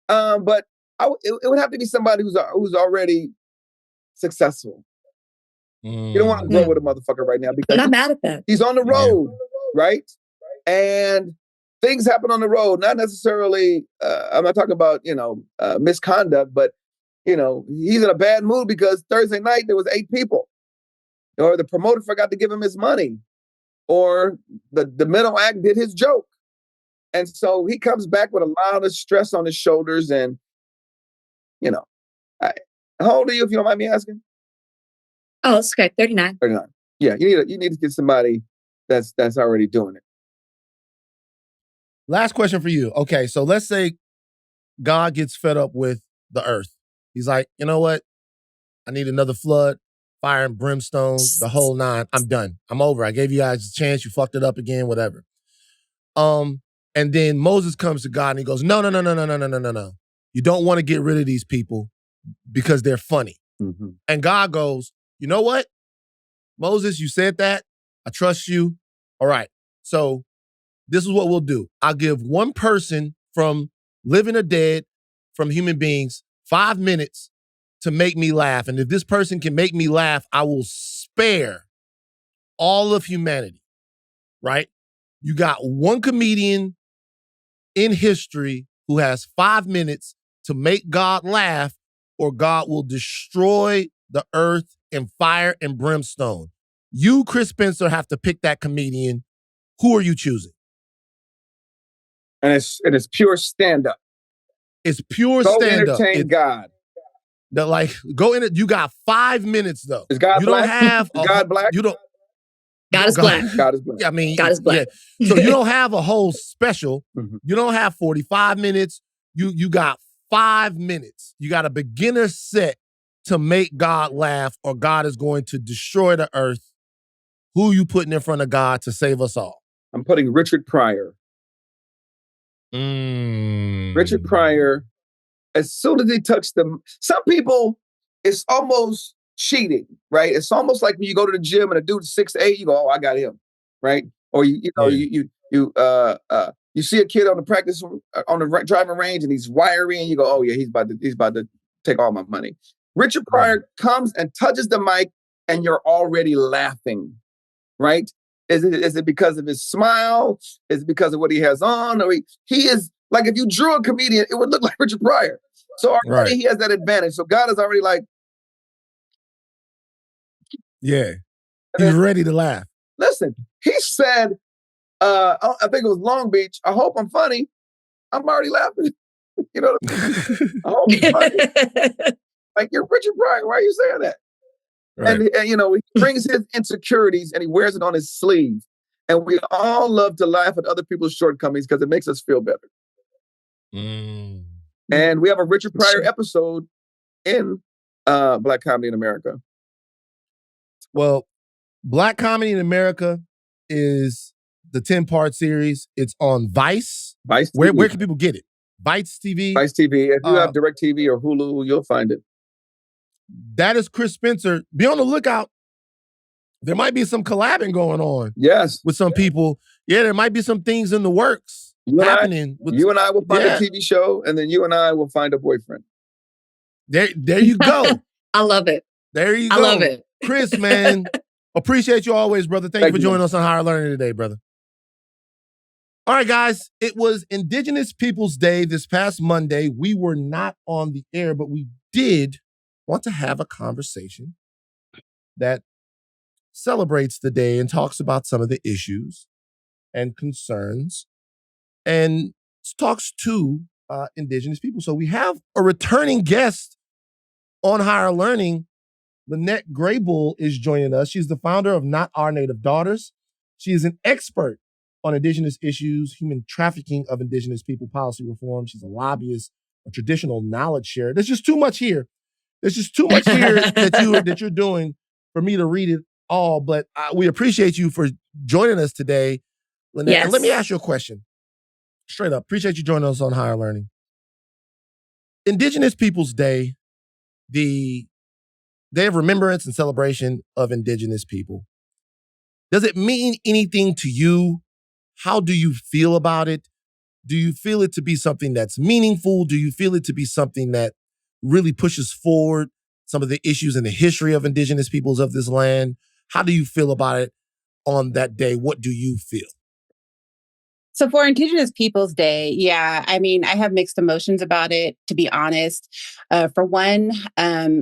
But it would have to be somebody who's already successful. You don't want to grow with a motherfucker right now because I'm not mad at that. He's on the road, right? And things happen on the road. Not necessarily. I'm not talking about misconduct, but he's in a bad mood because Thursday night there was 8 people, or the promoter forgot to give him his money, or the middle act did his joke. And so he comes back with a lot of stress on his shoulders. And, how old are you, if you don't mind me asking? Oh, it's okay. 39. 39. Yeah, you need to get somebody that's already doing it. Last question for you. Okay, so let's say God gets fed up with the earth. He's like, you know what? I need another flood, fire and brimstone, the whole 9. I'm done. I'm over. I gave you guys a chance. You fucked it up again, whatever. And then Moses comes to God and he goes, no. You don't want to get rid of these people because they're funny. Mm-hmm. And God goes, you know what? Moses, you said that. I trust you. All right. So this is what we'll do. I'll give one person from living or dead, from human beings, 5 minutes to make me laugh. And if this person can make me laugh, I will spare all of humanity, right? You got one comedian in history who has 5 minutes to make God laugh, or God will destroy the earth in fire and brimstone. You, Chris Spencer, have to pick that comedian. Who are you choosing? And it's pure stand-up. It's pure Go stand-up. Entertain God. Go in it. You got 5 minutes though. Is God black? Don't have is God black? You don't. God is black. God is black. I mean, God is black. Yeah. So you don't have a whole special. Mm-hmm. You don't have 45 minutes. You got 5 minutes. You got a beginner set to make God laugh, or God is going to destroy the earth. Who are you putting in front of God to save us all? I'm putting Richard Pryor. Richard Pryor, as soon as he touched them, some people, it's almost cheating, right? It's almost like when you go to the gym and a dude's 6'8", you go, oh, I got him, right? Or you see a kid on the driving range and he's wiry, and you go, oh yeah, he's about to take all my money. Richard Pryor comes and touches the mic and you're already laughing, right? Is it because of his smile? Is it because of what he has on? Or he is, like, if you drew a comedian, it would look like Richard Pryor. So already he has that advantage. So God is already like, yeah, he's ready to laugh. Listen, he said, I think it was Long Beach, I hope I'm funny. I'm already laughing. You know what I mean? I hope I'm funny. Like, you're Richard Pryor. Why are you saying that? Right. And, you know, he brings his insecurities and he wears it on his sleeve. And we all love to laugh at other people's shortcomings because it makes us feel better. And we have a Richard Pryor episode in Black Comedy in America. Well, Black Comedy in America is the 10-part series. It's on Vice. Vice TV. Where can people get it? Vice TV? Vice TV. If you have DirecTV or Hulu, you'll find it. That is Chris Spencer. Be on the lookout. There might be some collabing going on. Yes. With some people. Yeah, there might be some things in the works happening. You and I will find a TV show, and then you and I will find a boyfriend. There you go. I love it. There you go. I love it. Chris, man, appreciate you always, brother. Thank you for joining us on Higher Learning today, brother. All right, guys. It was Indigenous Peoples Day this past Monday. We were not on the air, but we did want to have a conversation that celebrates the day and talks about some of the issues and concerns and talks to Indigenous people. So we have a returning guest on Higher Learning. Lynette Graybull is joining us. She's the founder of Not Our Native Daughters. She is an expert on Indigenous issues, human trafficking of Indigenous people, policy reform. She's a lobbyist, a traditional knowledge sharer. There's just too much here. There's just too much here that you're doing for me to read it all. But we appreciate you for joining us today, Lynette. Yes. And let me ask you a question. Straight up, appreciate you joining us on Higher Learning. Indigenous Peoples Day, the Day of Remembrance and Celebration of Indigenous People. Does it mean anything to you? How do you feel about it? Do you feel it to be something that's meaningful? Do you feel it to be something that really pushes forward some of the issues in the history of Indigenous peoples of this land? How do you feel about it on that day? What do you feel? So for Indigenous Peoples Day, yeah, I mean, I have mixed emotions about it, to be honest. For one,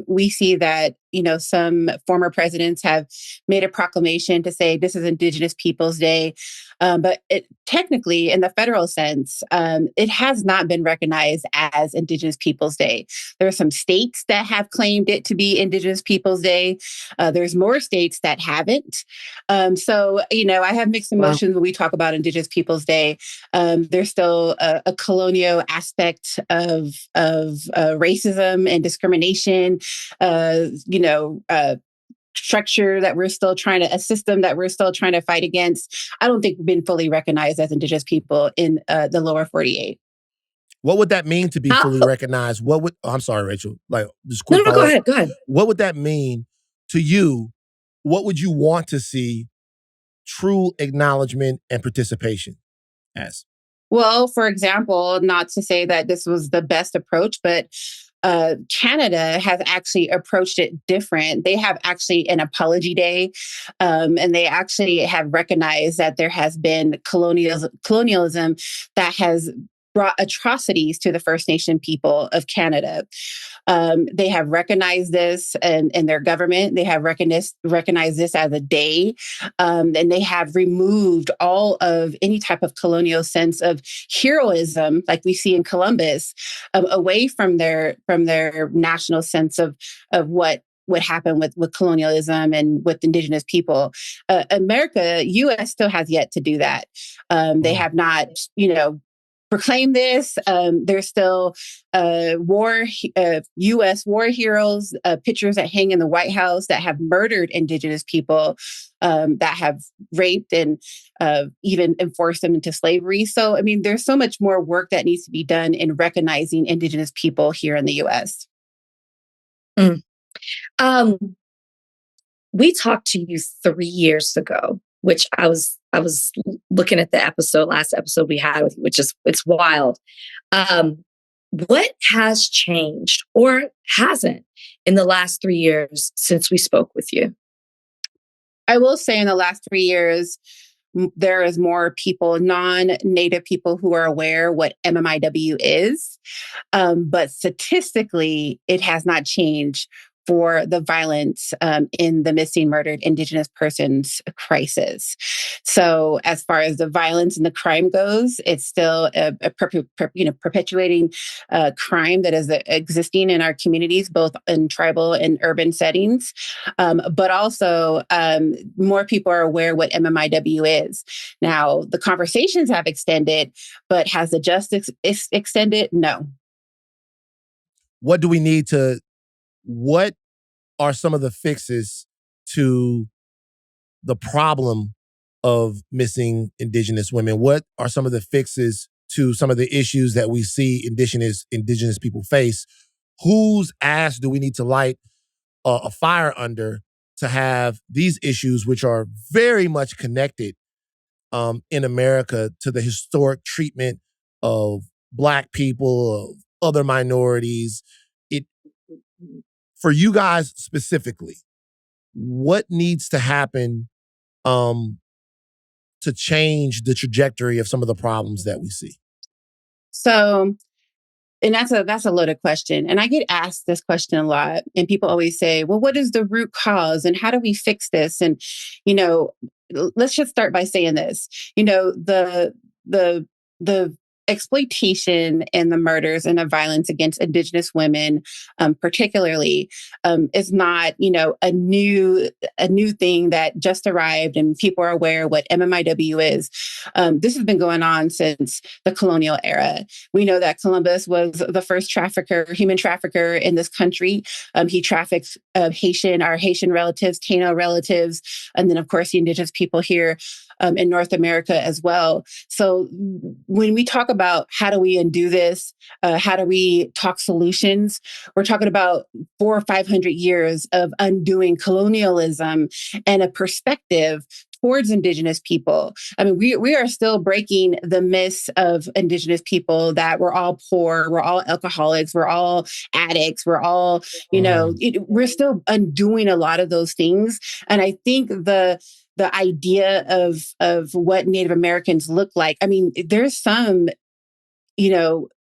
we see that, you know, some former presidents have made a proclamation to say this is Indigenous Peoples Day. But technically, in the federal sense, it has not been recognized as Indigenous Peoples Day. There are some states that have claimed it to be Indigenous Peoples Day. There's more states that haven't. So, you know, I have mixed emotions when we talk about Indigenous Peoples Day. There's still a colonial aspect of racism and discrimination, structure that we're still trying to, a system that we're still trying to fight against. I don't think we've been fully recognized as Indigenous people in the lower 48. What would that mean to be fully recognized? I'm sorry, Rachel. Like, just quick. No, go ahead. What would that mean to you? What would you want to see true acknowledgement and participation as? Well, for example, not to say that this was the best approach, but Canada has actually approached it different. They have actually an apology day, and they actually have recognized that there has been colonialism that has brought atrocities to the First Nation people of Canada. They have recognized this in their government. They have recognized this as a day, and they have removed all of any type of colonial sense of heroism, like we see in Columbus, away from their national sense of what happened with colonialism and with Indigenous people. U.S. still has yet to do that. They have not, proclaim this. There's still U.S. war heroes, pictures that hang in the White House that have murdered Indigenous people, that have raped and even enforced them into slavery. So, I mean, there's so much more work that needs to be done in recognizing Indigenous people here in the U.S. We talked to you 3 years ago, which I was looking at the last episode we had with you, which is, it's wild. What has changed or hasn't in the last 3 years since we spoke with you? I will say in the last 3 years, there is more people, non-native people, who are aware what MMIW is. But statistically, it has not changed for the violence in the missing, murdered Indigenous persons crisis. So, as far as the violence and the crime goes, it's still a perpetuating crime that is existing in our communities, both in tribal and urban settings. But also, more people are aware what MMIW is. Now, the conversations have extended, but has the justice extended? No. What do we need to, what are some of the fixes to the problem of missing Indigenous women? What are some of the fixes to some of the issues that we see Indigenous people face? Whose ass do we need to light a fire under to have these issues, which are very much connected in America to the historic treatment of Black people, of other minorities? For you guys specifically, what needs to happen to change the trajectory of some of the problems that we see? So, and that's a loaded question. And I get asked this question a lot. And people always say, well, what is the root cause and how do we fix this? And, let's just start by saying this. The exploitation and the murders and the violence against Indigenous women, particularly, is not, a new thing that just arrived and people are aware what MMIW is. This has been going on since the colonial era. We know that Columbus was the first human trafficker in this country. He trafficked our Haitian relatives, Taino relatives, and then, of course, the Indigenous people here in North America as well. So when we talk about how do we undo this, how do we talk solutions, we're talking about 400 or 500 years of undoing colonialism and a perspective towards Indigenous people. I mean, we are still breaking the myths of Indigenous people that we're all poor, we're all alcoholics, we're all addicts, we're all, we're still undoing a lot of those things. And I think the idea of what Native Americans look like, I mean, there's some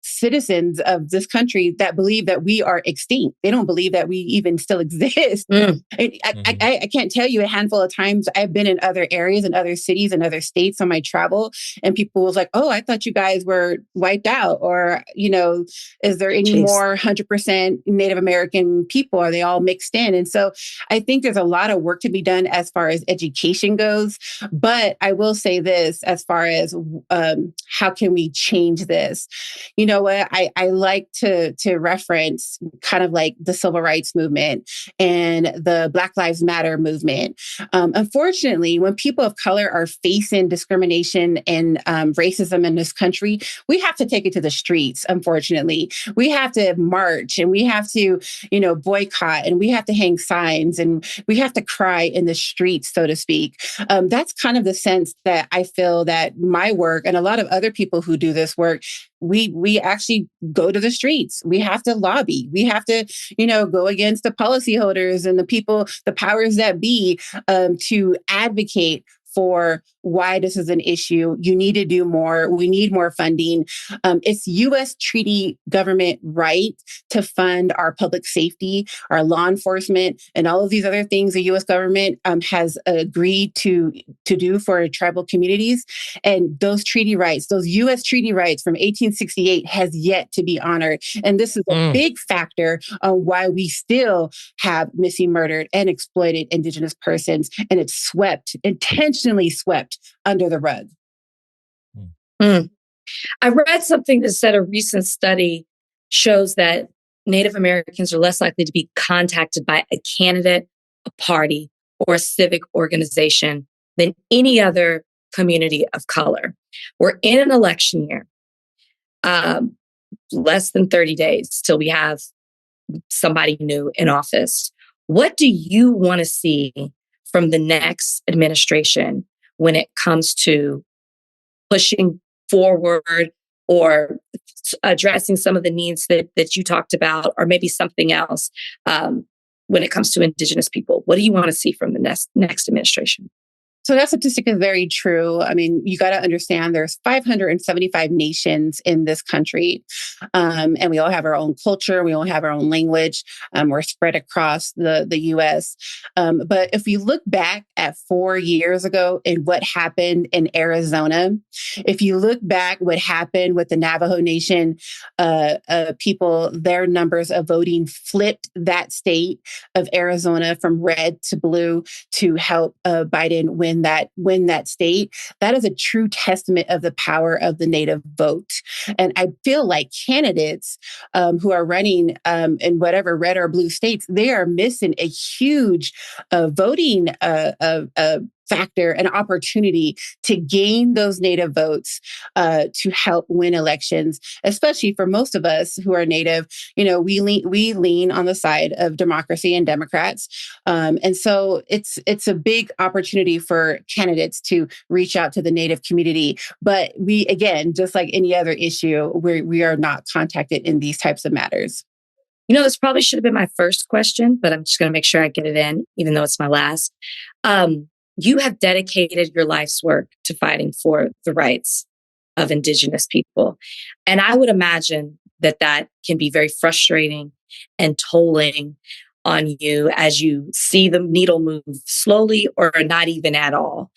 citizens of this country that believe that we are extinct. They don't believe that we even still exist. I can't tell you a handful of times I've been in other areas and other cities and other states on my travel, and people was like, oh, I thought you guys were wiped out. Or, is there any more 100% Native American people? Are they all mixed in? And so I think there's a lot of work to be done as far as education goes. But I will say this, as far as how can we change this? You know what? I like to reference kind of like the civil rights movement and the Black Lives Matter movement. Unfortunately, when people of color are facing discrimination and racism in this country, we have to take it to the streets. Unfortunately, we have to march and we have to, boycott, and we have to hang signs and we have to cry in the streets, so to speak. That's kind of the sense that I feel that my work and a lot of other people who do this work, we actually go to the streets. We have to lobby. We have to, go against the policyholders and the people, the powers that be, to advocate for why this is an issue. You need to do more. We need more funding. It's U.S. treaty government right to fund our public safety, our law enforcement, and all of these other things the U.S. government has agreed to do for tribal communities. And those treaty rights, those U.S. treaty rights from 1868 has yet to be honored. And this is a big factor on why we still have missing, murdered, and exploited Indigenous persons. And it's intentionally swept under the rug. I read something that said a recent study shows that Native Americans are less likely to be contacted by a candidate, a party, or a civic organization than any other community of color. We're in an election year, less than 30 days till we have somebody new in office. What do you want to see from the next administration when it comes to pushing forward or addressing some of the needs that you talked about, or maybe something else when it comes to Indigenous people? What do you want to see from the next administration? So that statistic is very true. I mean, you got to understand there's 575 nations in this country, and we all have our own culture. We all have our own language. We're spread across the U.S. But if you look back at 4 years ago and what happened in Arizona, if you look back what happened with the Navajo Nation people, their numbers of voting flipped that state of Arizona from red to blue to help Biden win that state. That is a true testament of the power of the Native vote. And I feel like candidates who are running in whatever red or blue states, they are missing a huge voting factor, an opportunity to gain those Native votes to help win elections, especially for most of us who are Native. You know, we lean on the side of democracy and Democrats. And so it's a big opportunity for candidates to reach out to the Native community. But we, again, just like any other issue, we are not contacted in these types of matters. You know, this probably should have been my first question, but I'm just going to make sure I get it in, even though it's my last. You have dedicated your life's work to fighting for the rights of Indigenous people. And I would imagine that can be very frustrating and tolling on you as you see the needle move slowly or not even at all.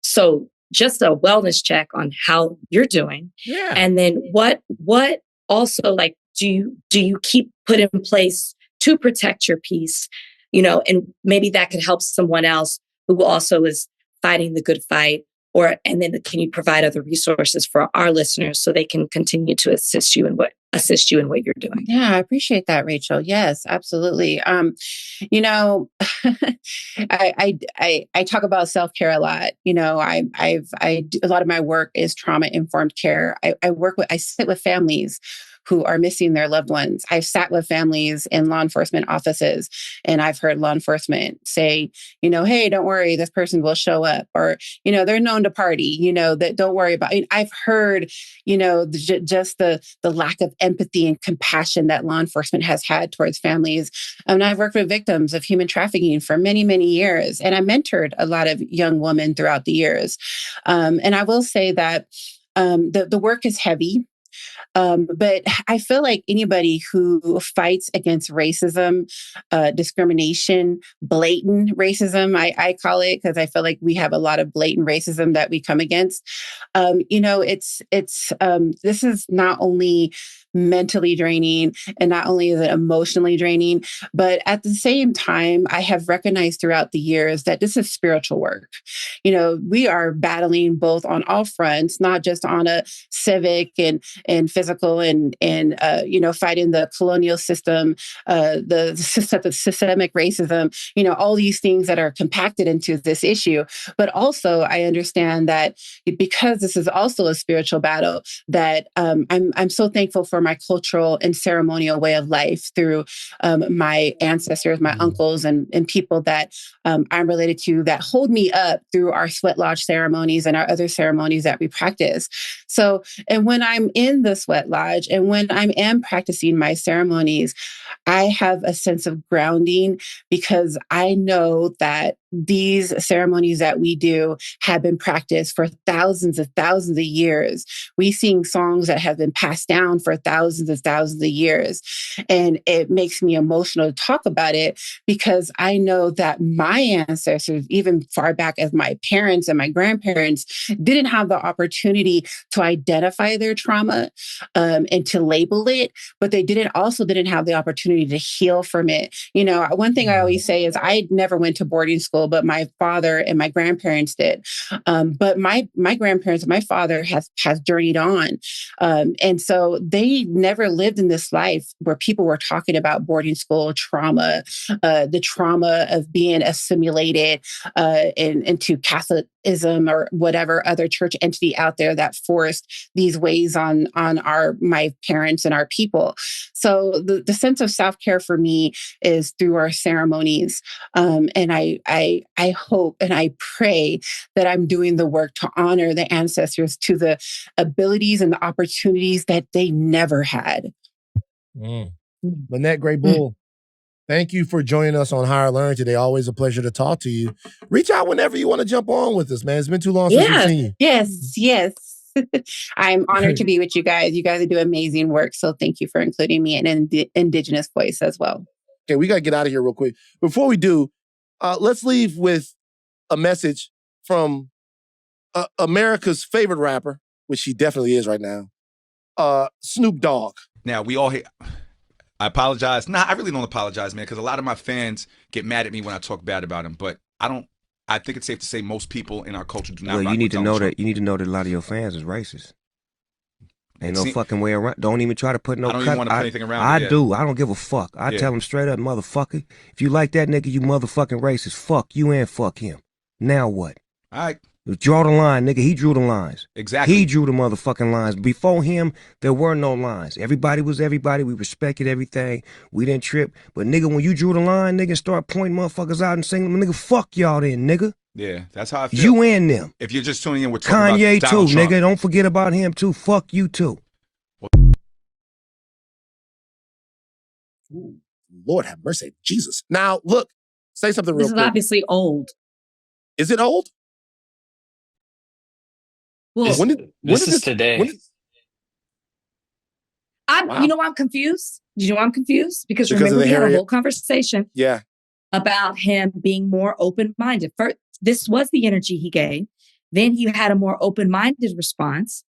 So just a wellness check on how you're doing. Yeah. And then what also, like, do you keep put in place to protect your peace? You know, and maybe that could help someone else who also is fighting the good fight. And then can you provide other resources for our listeners so they can continue to assist you in what you're doing? Yeah, I appreciate that, Rachel. Yes, absolutely. You know, I talk about self-care a lot. You know, a lot of my work is trauma-informed care. I sit with families who are missing their loved ones. I've sat with families in law enforcement offices, and I've heard law enforcement say, you know, hey, don't worry, this person will show up, or, you know, they're known to party, you know, that don't worry about it. I've heard, you know, just the lack of empathy and compassion that law enforcement has had towards families. And I've worked with victims of human trafficking for many, many years, and I mentored a lot of young women throughout the years. And I will say that the work is heavy. But I feel like anybody who fights against racism, discrimination, blatant racism, I call it, because I feel like we have a lot of blatant racism that we come against. You know, this is not only mentally draining, and not only is it emotionally draining, but at the same time, I have recognized throughout the years that this is spiritual work. You know, we are battling both on all fronts, not just on a civic and physical and you know, fighting the colonial system, the systemic racism, you know, all these things that are compacted into this issue. But also, I understand that because this is also a spiritual battle, that I'm so thankful for my cultural and ceremonial way of life through my ancestors, my uncles, and people that I'm related to that hold me up through our sweat lodge ceremonies and our other ceremonies that we practice. So, and when I'm in the sweat lodge and when I am practicing my ceremonies, I have a sense of grounding because I know that these ceremonies that we do have been practiced for thousands of years. We sing songs that have been passed down for thousands of years. And it makes me emotional to talk about it because I know that my ancestors, even far back as my parents and my grandparents, didn't have the opportunity to identify their trauma and to label it, but they didn't have the opportunity to heal from it. You know, one thing I always say is I never went to boarding school, but my father and my grandparents did. But my grandparents and my father has journeyed on. And so they never lived in this life where people were talking about boarding school trauma, the trauma of being assimilated into Catholicism or whatever other church entity out there that forced these ways on my parents and our people. So the sense of self-care for me is through our ceremonies. And I I hope and I pray that I'm doing the work to honor the ancestors to the abilities and the opportunities that they never had. Lynette Gray Bull, thank you for joining us on Higher Learning today. Always a pleasure to talk to you. Reach out whenever you want to jump on with us, man. It's been too long since we've seen you. Yes. I'm honored to be with you guys. You guys do amazing work. So thank you for including me in an Indigenous voice as well. Okay, we got to get out of here real quick. Before we do, let's leave with a message from America's favorite rapper, which he definitely is right now, Snoop Dogg. Now, we all hate... I apologize. Nah, I really don't apologize, man, because a lot of my fans get mad at me when I talk bad about him, but I think it's safe to say most people in our culture do not. Well, you need to know that a lot of your fans is racist. Ain't no fucking way around. Don't even try to put no. I don't even want to put anything around. I do. I don't give a fuck. I tell him straight up, motherfucker. If you like that nigga, you motherfucking racist. Fuck you and fuck him. Now what? All right. Draw the line, nigga. He drew the lines. Exactly. He drew the motherfucking lines. Before him, there were no lines. Everybody was everybody. We respected everything. We didn't trip. But nigga, when you drew the line, nigga, start pointing motherfuckers out and saying, nigga, fuck y'all then, nigga. Yeah, that's how I feel. You and them. If you're just tuning in, we're talking Kanye about too, Donald Trump. nigga. Don't forget about him too. Fuck you too. Ooh, Lord have mercy. Jesus. Now, look, say something real This quick. is obviously old. Is it old? Well, This is today. Wow. You know why I'm confused? You know why I'm confused? Because Because of remember the we had a Harriet? whole conversation Yeah. about him being more open-minded. First, this was the energy he gave. Then he had a more open-minded response.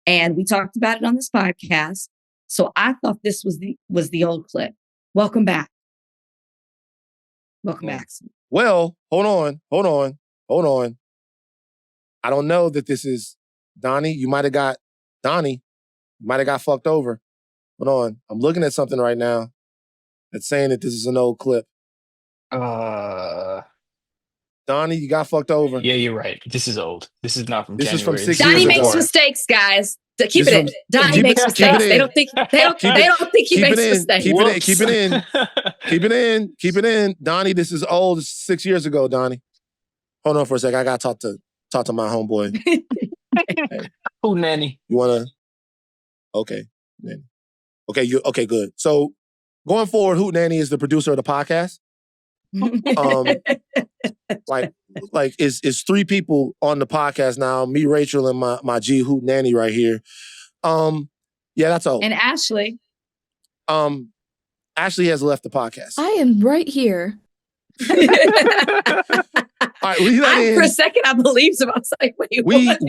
And we talked about it on this podcast. So I thought this was the old clip. Welcome back. Welcome back. Well, hold on. I don't know that this is Donnie. You might have got fucked over. Hold on. I'm looking at something right now that's saying that this is an old clip. Donnie, you got fucked over. Yeah, you're right. This is old. This is not from This is from January. 6 years Donnie ago. makes mistakes, guys. Keep This it in. is- Donnie keep makes it- keep it mistakes. in. They don't think he Keep makes it in. mistakes. Keep it in. Whoops. Keep it in. Donnie, this is old. It's 6 years ago, Donnie. Hold on for a second. I gotta talk to my homeboy. Who nanny? You wanna? Okay. Nanny. Okay, good. So going forward, Hoot Nanny is the producer of the podcast. Like it's three people on the podcast now. Me, Rachel, and my G Hoot Nanny right here. Yeah, that's all. And Ashley. Ashley has left the podcast. I am right here. All right, For a second, I believed him. I was like, wait, what?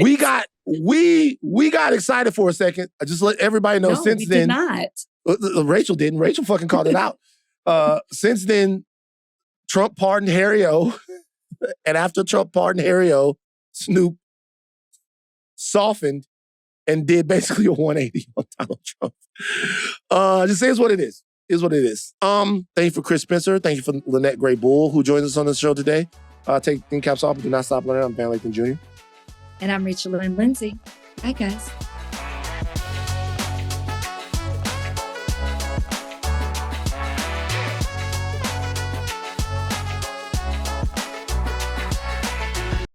we got excited for a second. I just let everybody know. No, since we then, did not. Rachel didn't. Rachel fucking called it out. Since then, Trump pardoned Harry O. And after Trump pardoned Harry O, Snoop softened and did basically a 180 on Donald Trump. Just say it's what it is. Is what it is. Thank you for Chris Spencer. Thank you for Lynette Gray Bull, who joins us on the show today. Take thin caps off and do not stop learning. I'm Van Lathan Jr. And I'm Rachel Lynn Lindsay. Bye, guys.